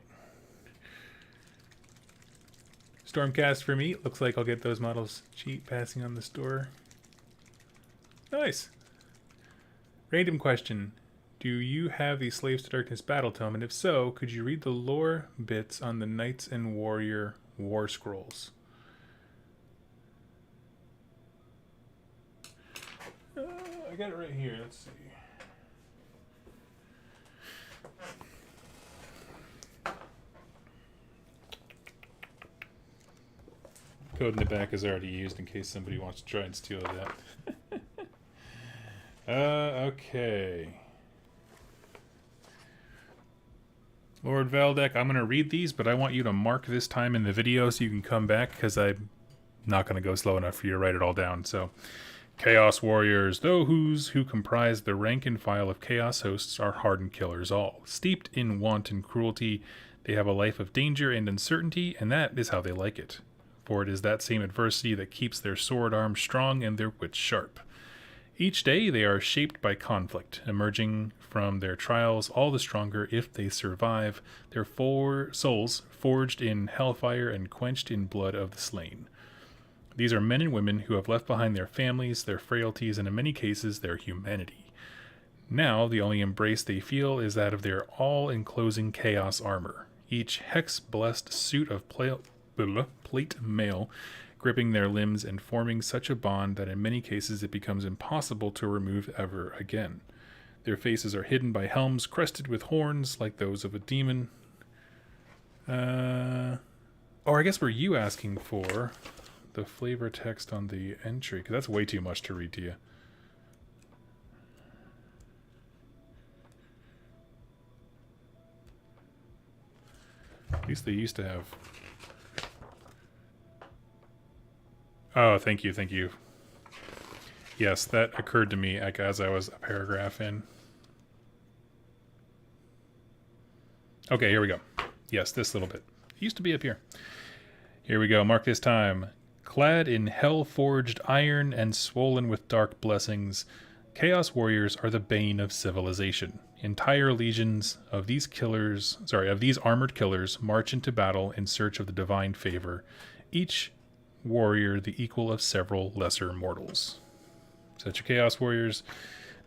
Stormcast for me. Looks like I'll get those models cheap passing on the store. Nice. Random question. Do you have the Slaves to Darkness Battle Tome? And if so, could you read the lore bits on the Knights and Warrior War Scrolls? I got it right here. Let's see. Code in the back is already used in case somebody wants to try and steal that. Okay. Lord Valdek, I'm going to read these, but I want you to mark this time in the video so you can come back, because I'm not going to go slow enough for you to write it all down. So, Chaos Warriors, those who comprise the rank and file of Chaos hosts are hardened killers all. Steeped in wanton cruelty, they have a life of danger and uncertainty, and that is how they like it. For it is that same adversity that keeps their sword arms strong and their wits sharp. Each day they are shaped by conflict, emerging from their trials all the stronger if they survive, their souls forged in hellfire and quenched in blood of the slain. These are men and women who have left behind their families, their frailties, and in many cases their humanity. Now the only embrace they feel is that of their all-enclosing chaos armor, each hex-blessed suit of plate mail, gripping their limbs and forming such a bond that in many cases it becomes impossible to remove ever again. Their faces are hidden by helms crested with horns like those of a demon. I guess were you asking for the flavor text on the entry? Because that's way too much to read to you. At least they used to have... Oh, thank you. Yes, that occurred to me as I was a paragraph in. Okay, here we go. Yes, this little bit. It used to be up here. Here we go. Mark this time. Clad in hell-forged iron and swollen with dark blessings, Chaos Warriors are the bane of civilization. Entire legions of these armored killers march into battle in search of the divine favor, each warrior, the equal of several lesser mortals. Set your Chaos Warriors.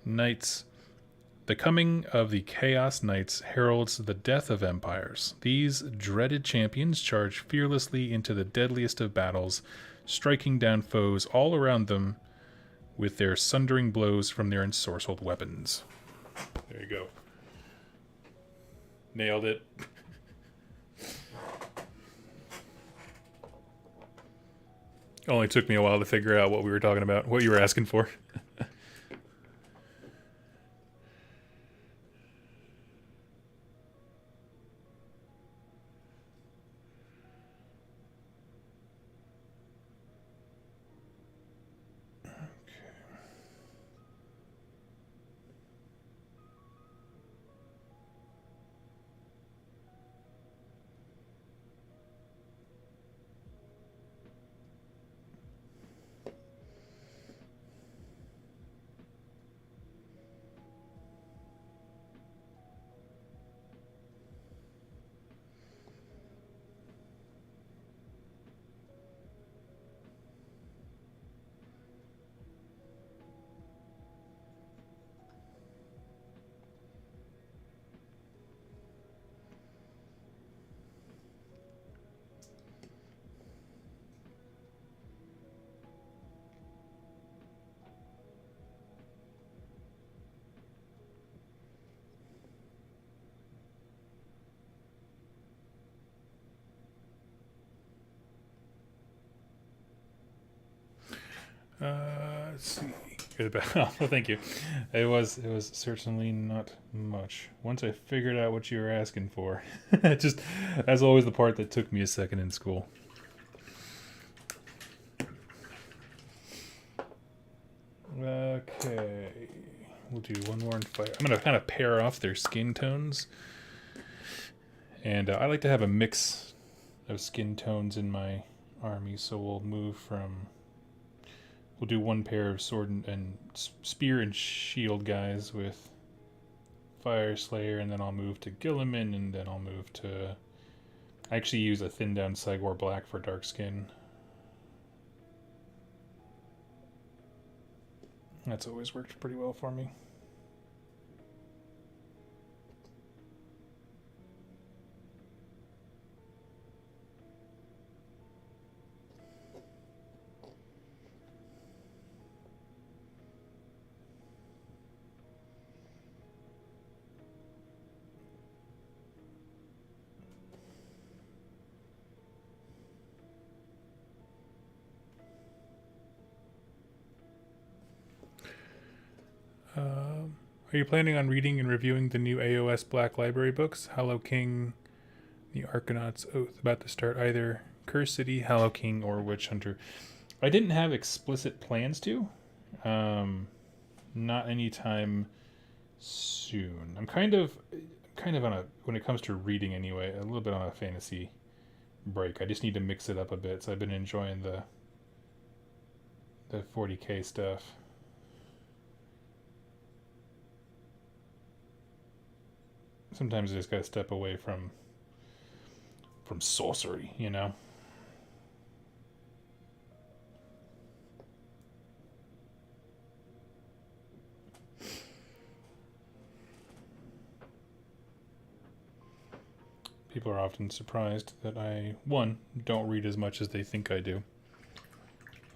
Knights. The coming of the Chaos Knights heralds the death of empires. These dreaded champions charge fearlessly into the deadliest of battles, striking down foes all around them with their sundering blows from their ensorcelled weapons. There you go. Nailed it. Only took me a while to figure out what we were talking about, what you were asking for. Let's see. Well, thank you. It was certainly not much. Once I figured out what you were asking for, just as always, the part that took me a second in school. Okay, we'll do one more and fight. I'm gonna kind of pair off their skin tones, and I like to have a mix of skin tones in my army. So we'll move from. We'll do one pair of sword and spear and shield guys with Fire Slayer, and then I'll move to Gilliman, and then I'll move to... I actually use a thinned down Sigmar Black for dark skin. That's always worked pretty well for me. Are you planning on reading and reviewing the new AOS Black Library books? Hallow King, The Argonaut's Oath, about to start either Curse City, Hallow King, or Witch Hunter. I didn't have explicit plans to. Not anytime soon. I'm kind of on a, when it comes to reading anyway, a little bit on a fantasy break. I just need to mix it up a bit, so I've been enjoying the 40k stuff. Sometimes I just gotta step away from sorcery, you know? People are often surprised that I, one, don't read as much as they think I do.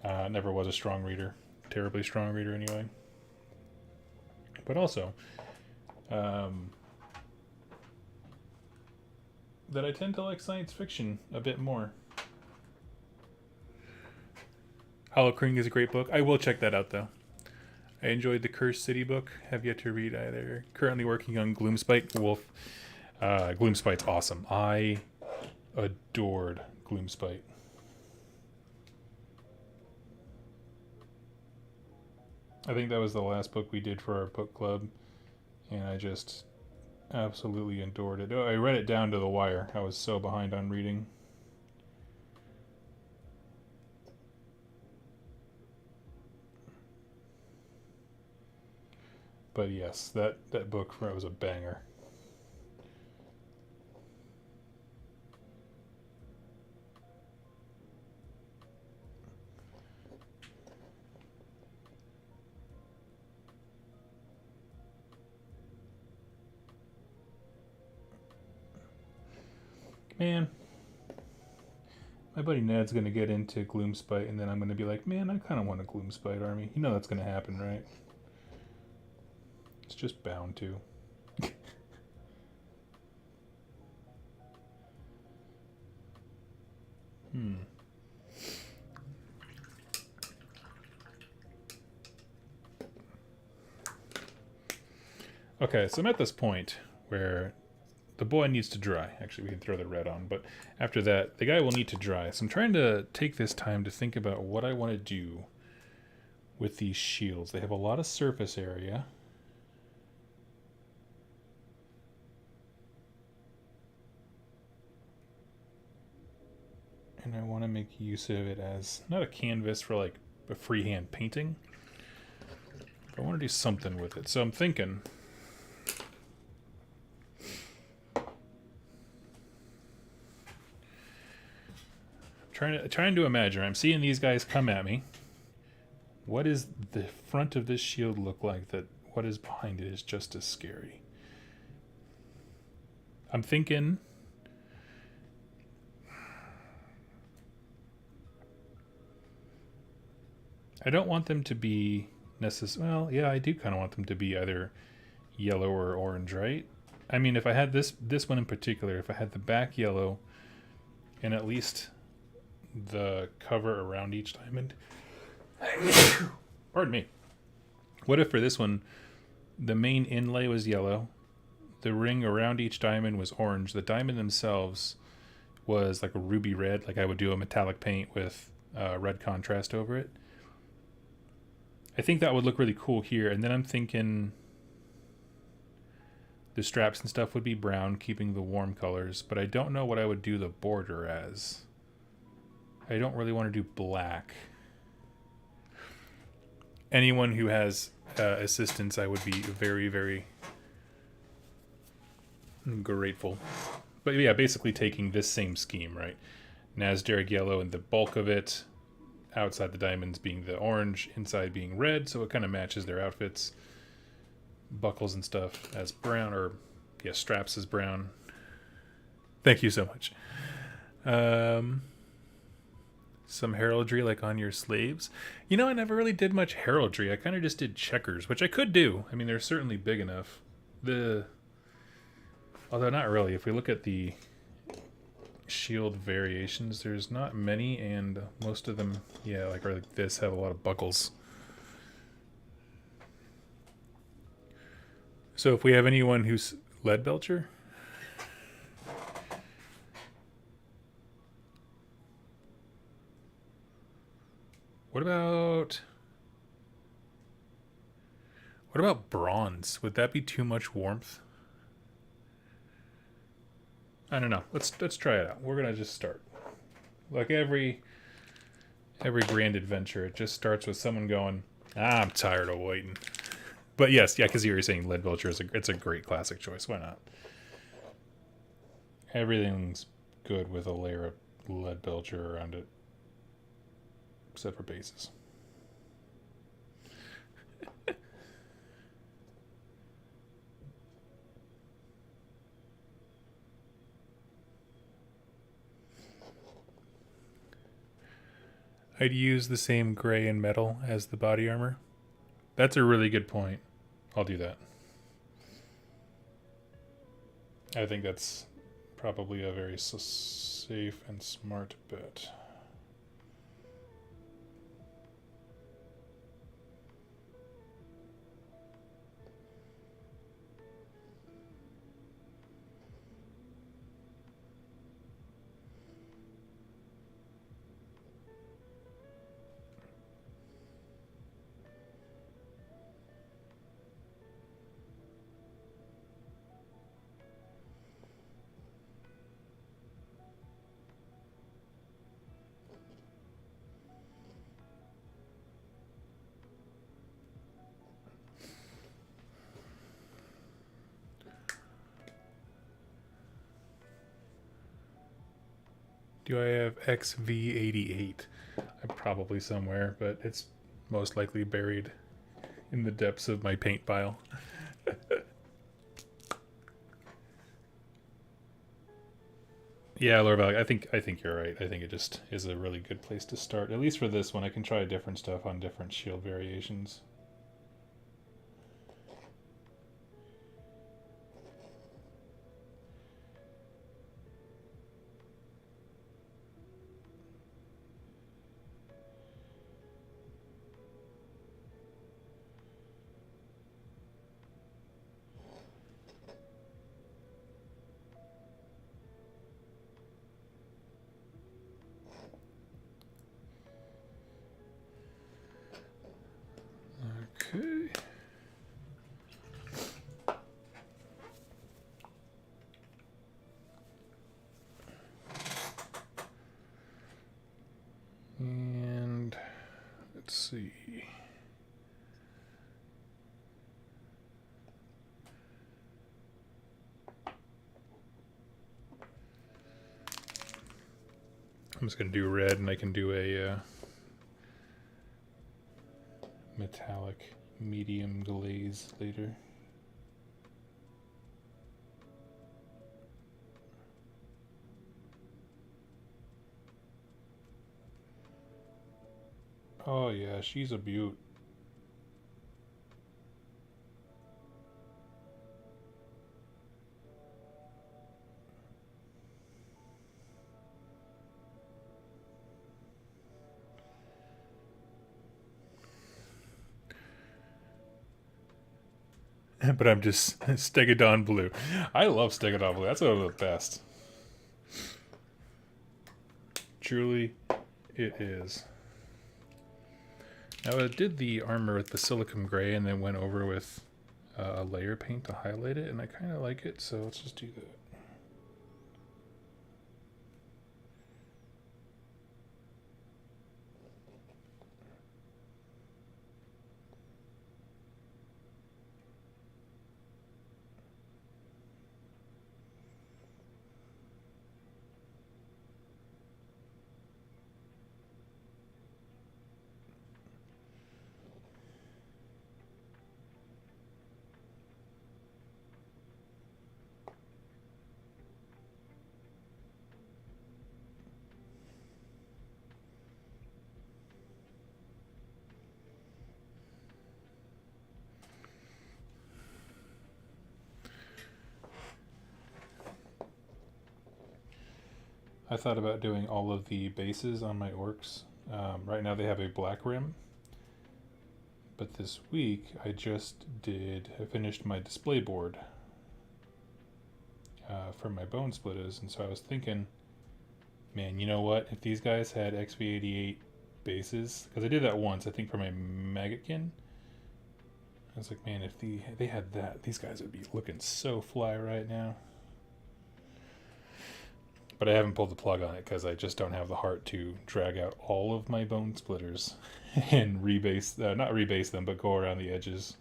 Never was a strong reader. Terribly strong reader anyway. But also, that I tend to like science fiction a bit more. Hollow King is a great book. I will check that out, though. I enjoyed the Cursed City book. Have yet to read either. Currently working on Gloomspite Wolf. Gloomspite's awesome. I adored Gloomspite. I think that was the last book we did for our book club, and I just absolutely adored it. I read it down to the wire. I was so behind on reading. But yes, that book was a banger. man, my buddy Ned's going to get into Gloomspite, and then I'm going to be like, man, I kind of want a Gloomspite army. You know that's going to happen, right? It's just bound to. Okay, so I'm at this point where the boy needs to dry. Actually, we can throw the red on, but after that, the guy will need to dry. So I'm trying to take this time to think about what I want to do with these shields. They have a lot of surface area. And I want to make use of it as, not a canvas for like a freehand painting, but I want to do something with it. So I'm thinking, trying to imagine. I'm seeing these guys come at me. What does the front of this shield look like? That what is behind it is just as scary. I'm thinking I don't want them to be necessarily. Well, yeah, I do kind of want them to be either yellow or orange, right? I mean, if I had this one in particular, if I had the back yellow and at least the cover around each diamond. Pardon me. What if for this one, the main inlay was yellow, the ring around each diamond was orange, the diamond themselves was like a ruby red, like I would do a metallic paint with red contrast over it. I think that would look really cool here. And then I'm thinking the straps and stuff would be brown, keeping the warm colors, but I don't know what I would do the border as. I don't really want to do black. Anyone who has assistance, I would be very, very grateful. But yeah, basically taking this same scheme, right? Nasdaq yellow and the bulk of it, outside the diamonds being the orange, inside being red, so it kind of matches their outfits. Buckles and stuff as brown, or yeah, straps as brown. Thank you so much. Some heraldry like on your slaves. You know, I never really did much heraldry. I kind of just did checkers, which I could do. I mean, they're certainly big enough. Although not really. If we look at the shield variations, there's not many, and most of them, yeah, like this, have a lot of buckles. So if we have anyone who's lead belcher, what about bronze? Would that be too much warmth? I don't know. Let's try it out. We're gonna just start. Like every grand adventure, it just starts with someone going, I'm tired of waiting. But yes, yeah, because you were saying lead belcher it's a great classic choice. Why not? Everything's good with a layer of lead belcher around it, except for bases. I'd use the same gray and metal as the body armor. That's a really good point. I'll do that. I think that's probably a very safe and smart bet. Do I have XV88? I'm probably somewhere, but it's most likely buried in the depths of my paint pile. Yeah, Lord Valley. I think you're right. I think it just is a really good place to start. At least for this one, I can try different stuff on different shield variations. Okay. And let's see. I'm just going to do red, and I can do a metallic medium glaze later. Oh yeah, she's a beaut. But I'm just Stegodon Blue. I love Stegodon Blue. That's one of the best. Truly, it is. Now I did the armor with the silicon gray and then went over with a layer paint to highlight it, and I kind of like it, so let's just do that. I thought about doing all of the bases on my orcs. Right now they have a black rim, but this week I finished my display board for my bone splitters, and so I was thinking, man, you know what? If these guys had XV88 bases, because I did that once, I think for my Maggotkin, I was like, man, if they had that, these guys would be looking so fly right now. But I haven't pulled the plug on it because I just don't have the heart to drag out all of my bone splitters and not rebase them, but go around the edges.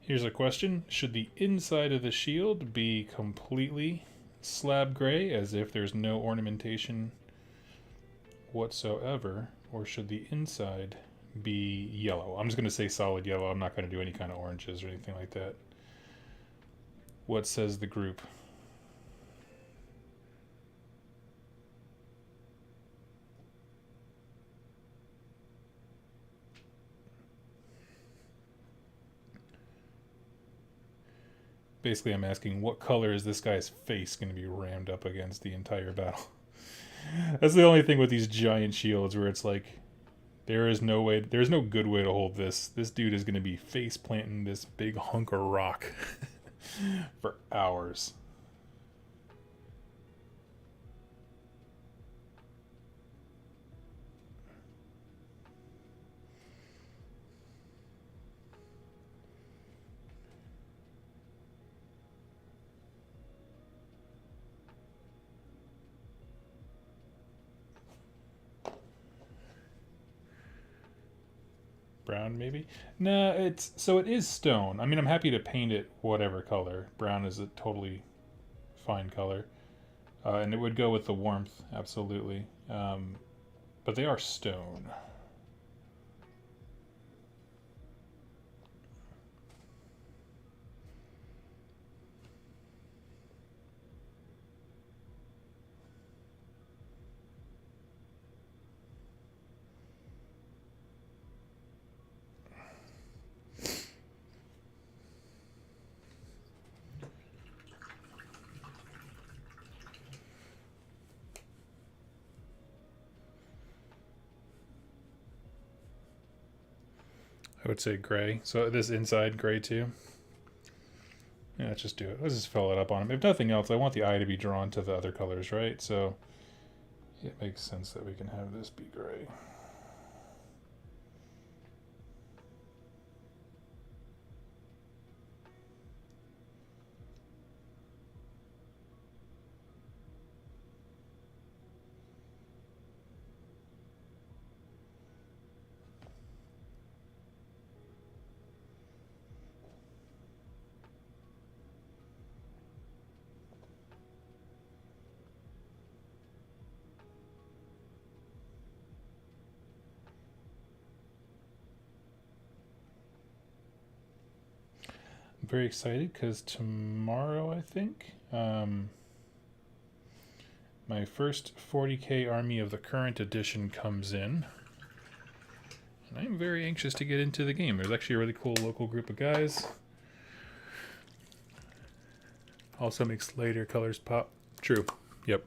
Here's a question. Should the inside of the shield be completely slab gray, as if there's no ornamentation whatsoever, or should the inside be yellow? I'm just going to say solid yellow. I'm not going to do any kind of oranges or anything like that. What says the group? Basically, I'm asking, what color is this guy's face going to be rammed up against the entire battle? That's the only thing with these giant shields, where it's like, there's no good way to hold this. This dude is going to be face planting this big hunk of rock for hours. Brown, maybe? No, it is stone. I mean, I'm happy to paint it whatever color. Brown is a totally fine color. And it would go with the warmth, absolutely. But they are stone. I would say gray. So this inside gray too. Yeah, let's just do it. Let's just fill it up on him. If nothing else, I want the eye to be drawn to the other colors, right? So it makes sense that we can have this be gray. I'm very excited because tomorrow, I think, my first 40k army of the current edition comes in. And I'm very anxious to get into the game. There's actually a really cool local group of guys. Also makes later colors pop. True. Yep.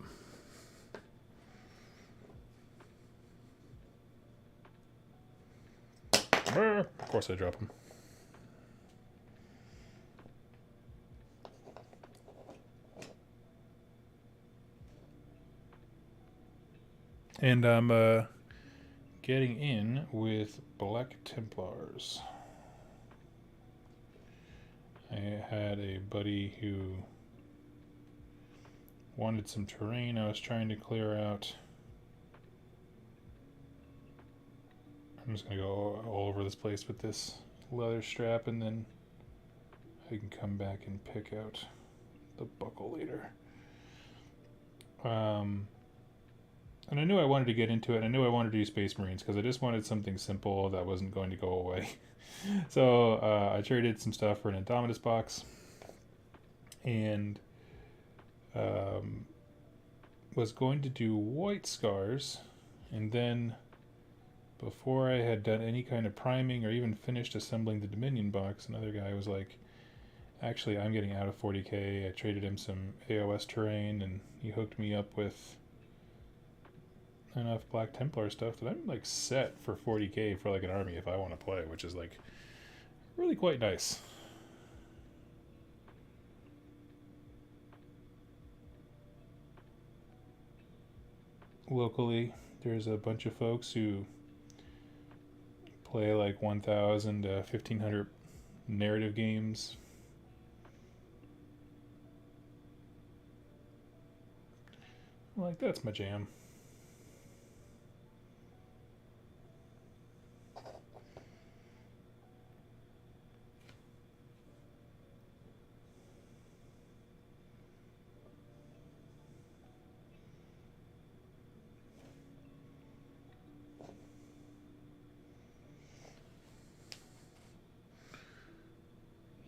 Of course I drop them. And I'm getting in with Black Templars. I had a buddy who wanted some terrain I was trying to clear out. I'm just going to go all over this place with this leather strap, and then I can come back and pick out the buckle later. And I knew I wanted to get into it. I knew I wanted to do Space Marines because I just wanted something simple that wasn't going to go away. So I traded some stuff for an Indominus box, and was going to do White Scars, and then before I had done any kind of priming or even finished assembling the Dominion box, another guy was like, actually, I'm getting out of 40k. I traded him some AOS terrain, and he hooked me up with enough Black Templar stuff that I'm like set for 40k for like an army if I want to play, which is like really quite nice. Locally, there's a bunch of folks who play like 1,000 to 1,500 narrative games. Like, that's my jam.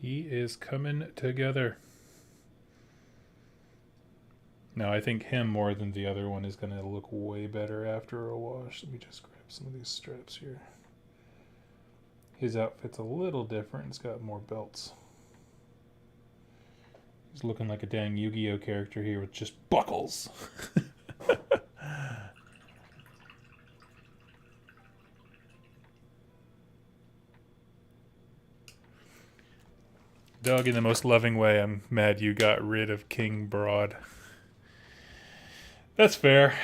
He is coming together. Now, I think him more than the other one is going to look way better after a wash. Let me just grab some of these straps here. His outfit's a little different. It's got more belts. He's looking like a dang Yu-Gi-Oh character here with just buckles. Doug, in the most loving way, I'm mad you got rid of King Broad. That's fair.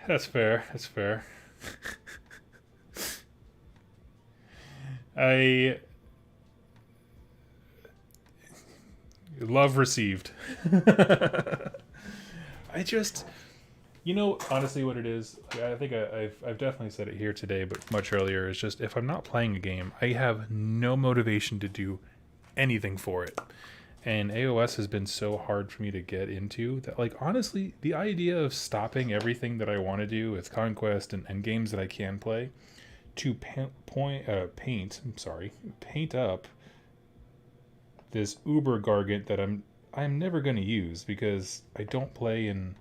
That's fair. That's fair. I love received. I just, you know, honestly, what it is, I think I've definitely said it here today, but much earlier, is just if I'm not playing a game, I have no motivation to do anything for it. And AOS has been so hard for me to get into that, like, honestly, the idea of stopping everything that I want to do with Conquest and games that I can play to paint up this Uber Gargant that I'm never going to use because I don't play in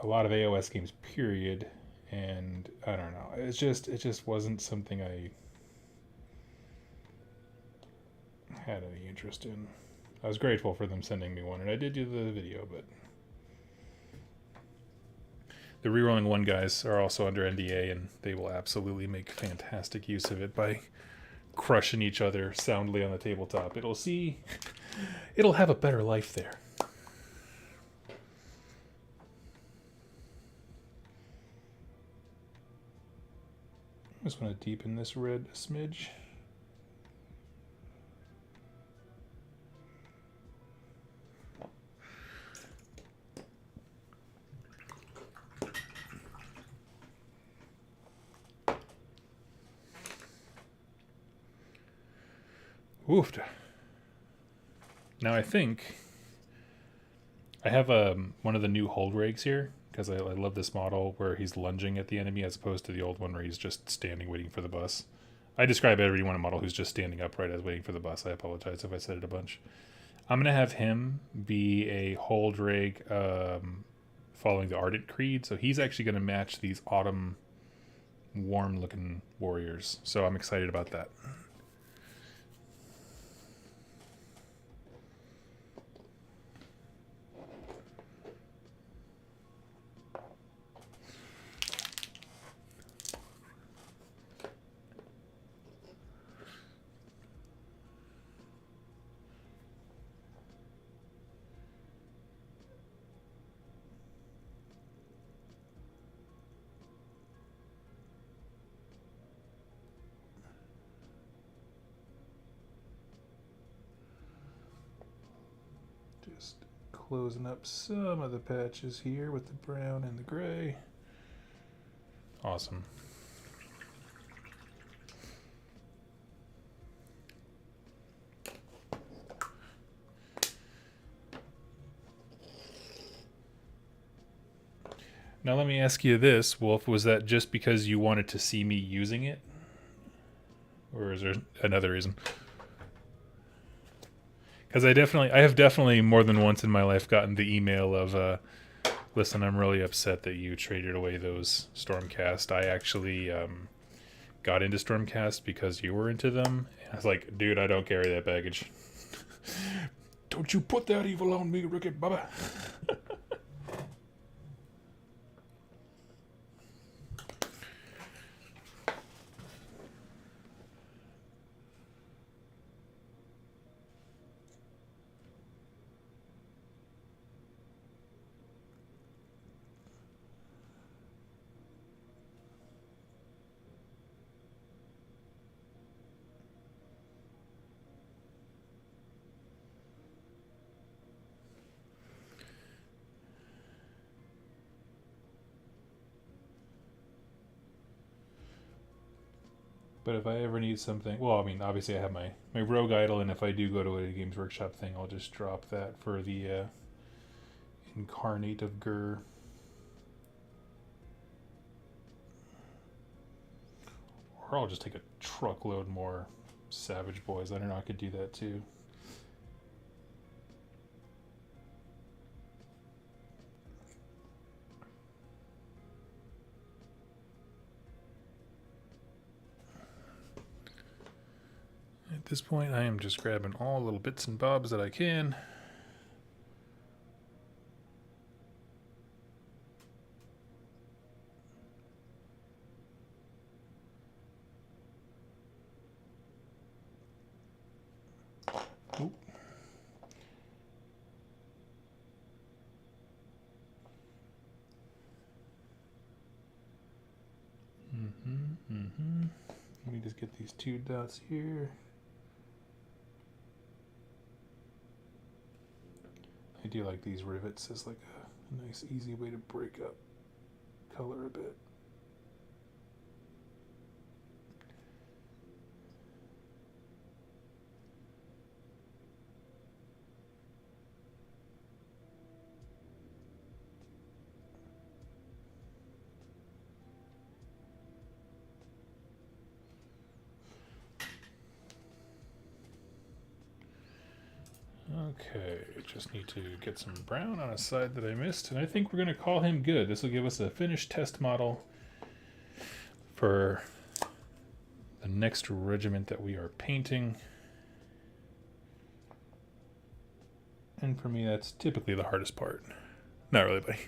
a lot of AOS games, period. And I don't know. It just wasn't something I had any interest in. I was grateful for them sending me one, and I did do the video, but the Rerolling One guys are also under NDA, and they will absolutely make fantastic use of it by crushing each other soundly on the tabletop. It'll have a better life there. I just want to deepen this red a smidge. Oofed. Now I think I have one of the new hold rigs here because I love this model where he's lunging at the enemy as opposed to the old one where he's just standing waiting for the bus. I describe everyone a model who's just standing upright as waiting for the bus. I apologize if I said it a bunch. I'm going to have him be a hold rig following the Ardent Creed. So he's actually going to match these autumn warm looking warriors. So I'm excited about that. Just closing up some of the patches here with the brown and the gray. Awesome. Now let me ask you this, Wolf, was that just because you wanted to see me using it? Or is there another reason? Because I have definitely more than once in my life gotten the email of, listen, I'm really upset that you traded away those Stormcast. I actually got into Stormcast because you were into them. And I was like, dude, I don't carry that baggage. Don't you put that evil on me, Ricky Baba. But if I ever need something, well, I mean, obviously I have my Rogue Idol, and if I do go to a Games Workshop thing, I'll just drop that for the Incarnate of Gur. Or I'll just take a truckload more Savage Boys. I don't know, I could do that too. At this point, I am just grabbing all little bits and bobs that I can. Oop. Let me just get these 2 dots here. I do like these rivets as like a nice easy way to break up color a bit. Okay, just need to get some brown on a side that I missed, and I think we're going to call him good. This will give us a finished test model for the next regiment that we are painting. And for me, that's typically the hardest part. Not really, buddy.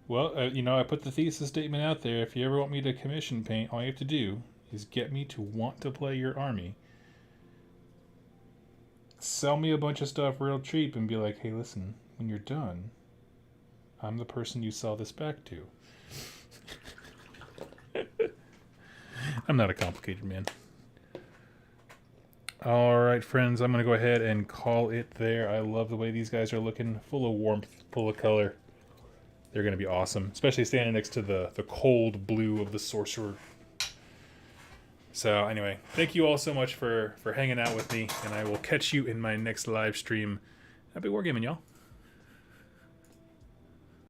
Well, I put the thesis statement out there. If you ever want me to commission paint, all you have to do is get me to want to play your army. Sell me a bunch of stuff real cheap and be like, hey, listen, when you're done, I'm the person you sell this back to. I'm not a complicated man. All right, friends, I'm going to go ahead and call it there. I love the way these guys are looking, full of warmth, full of color. They're going to be awesome, especially standing next to the cold blue of the sorcerer. So anyway, thank you all so much for hanging out with me, and I will catch you in my next live stream. Happy wargaming, y'all.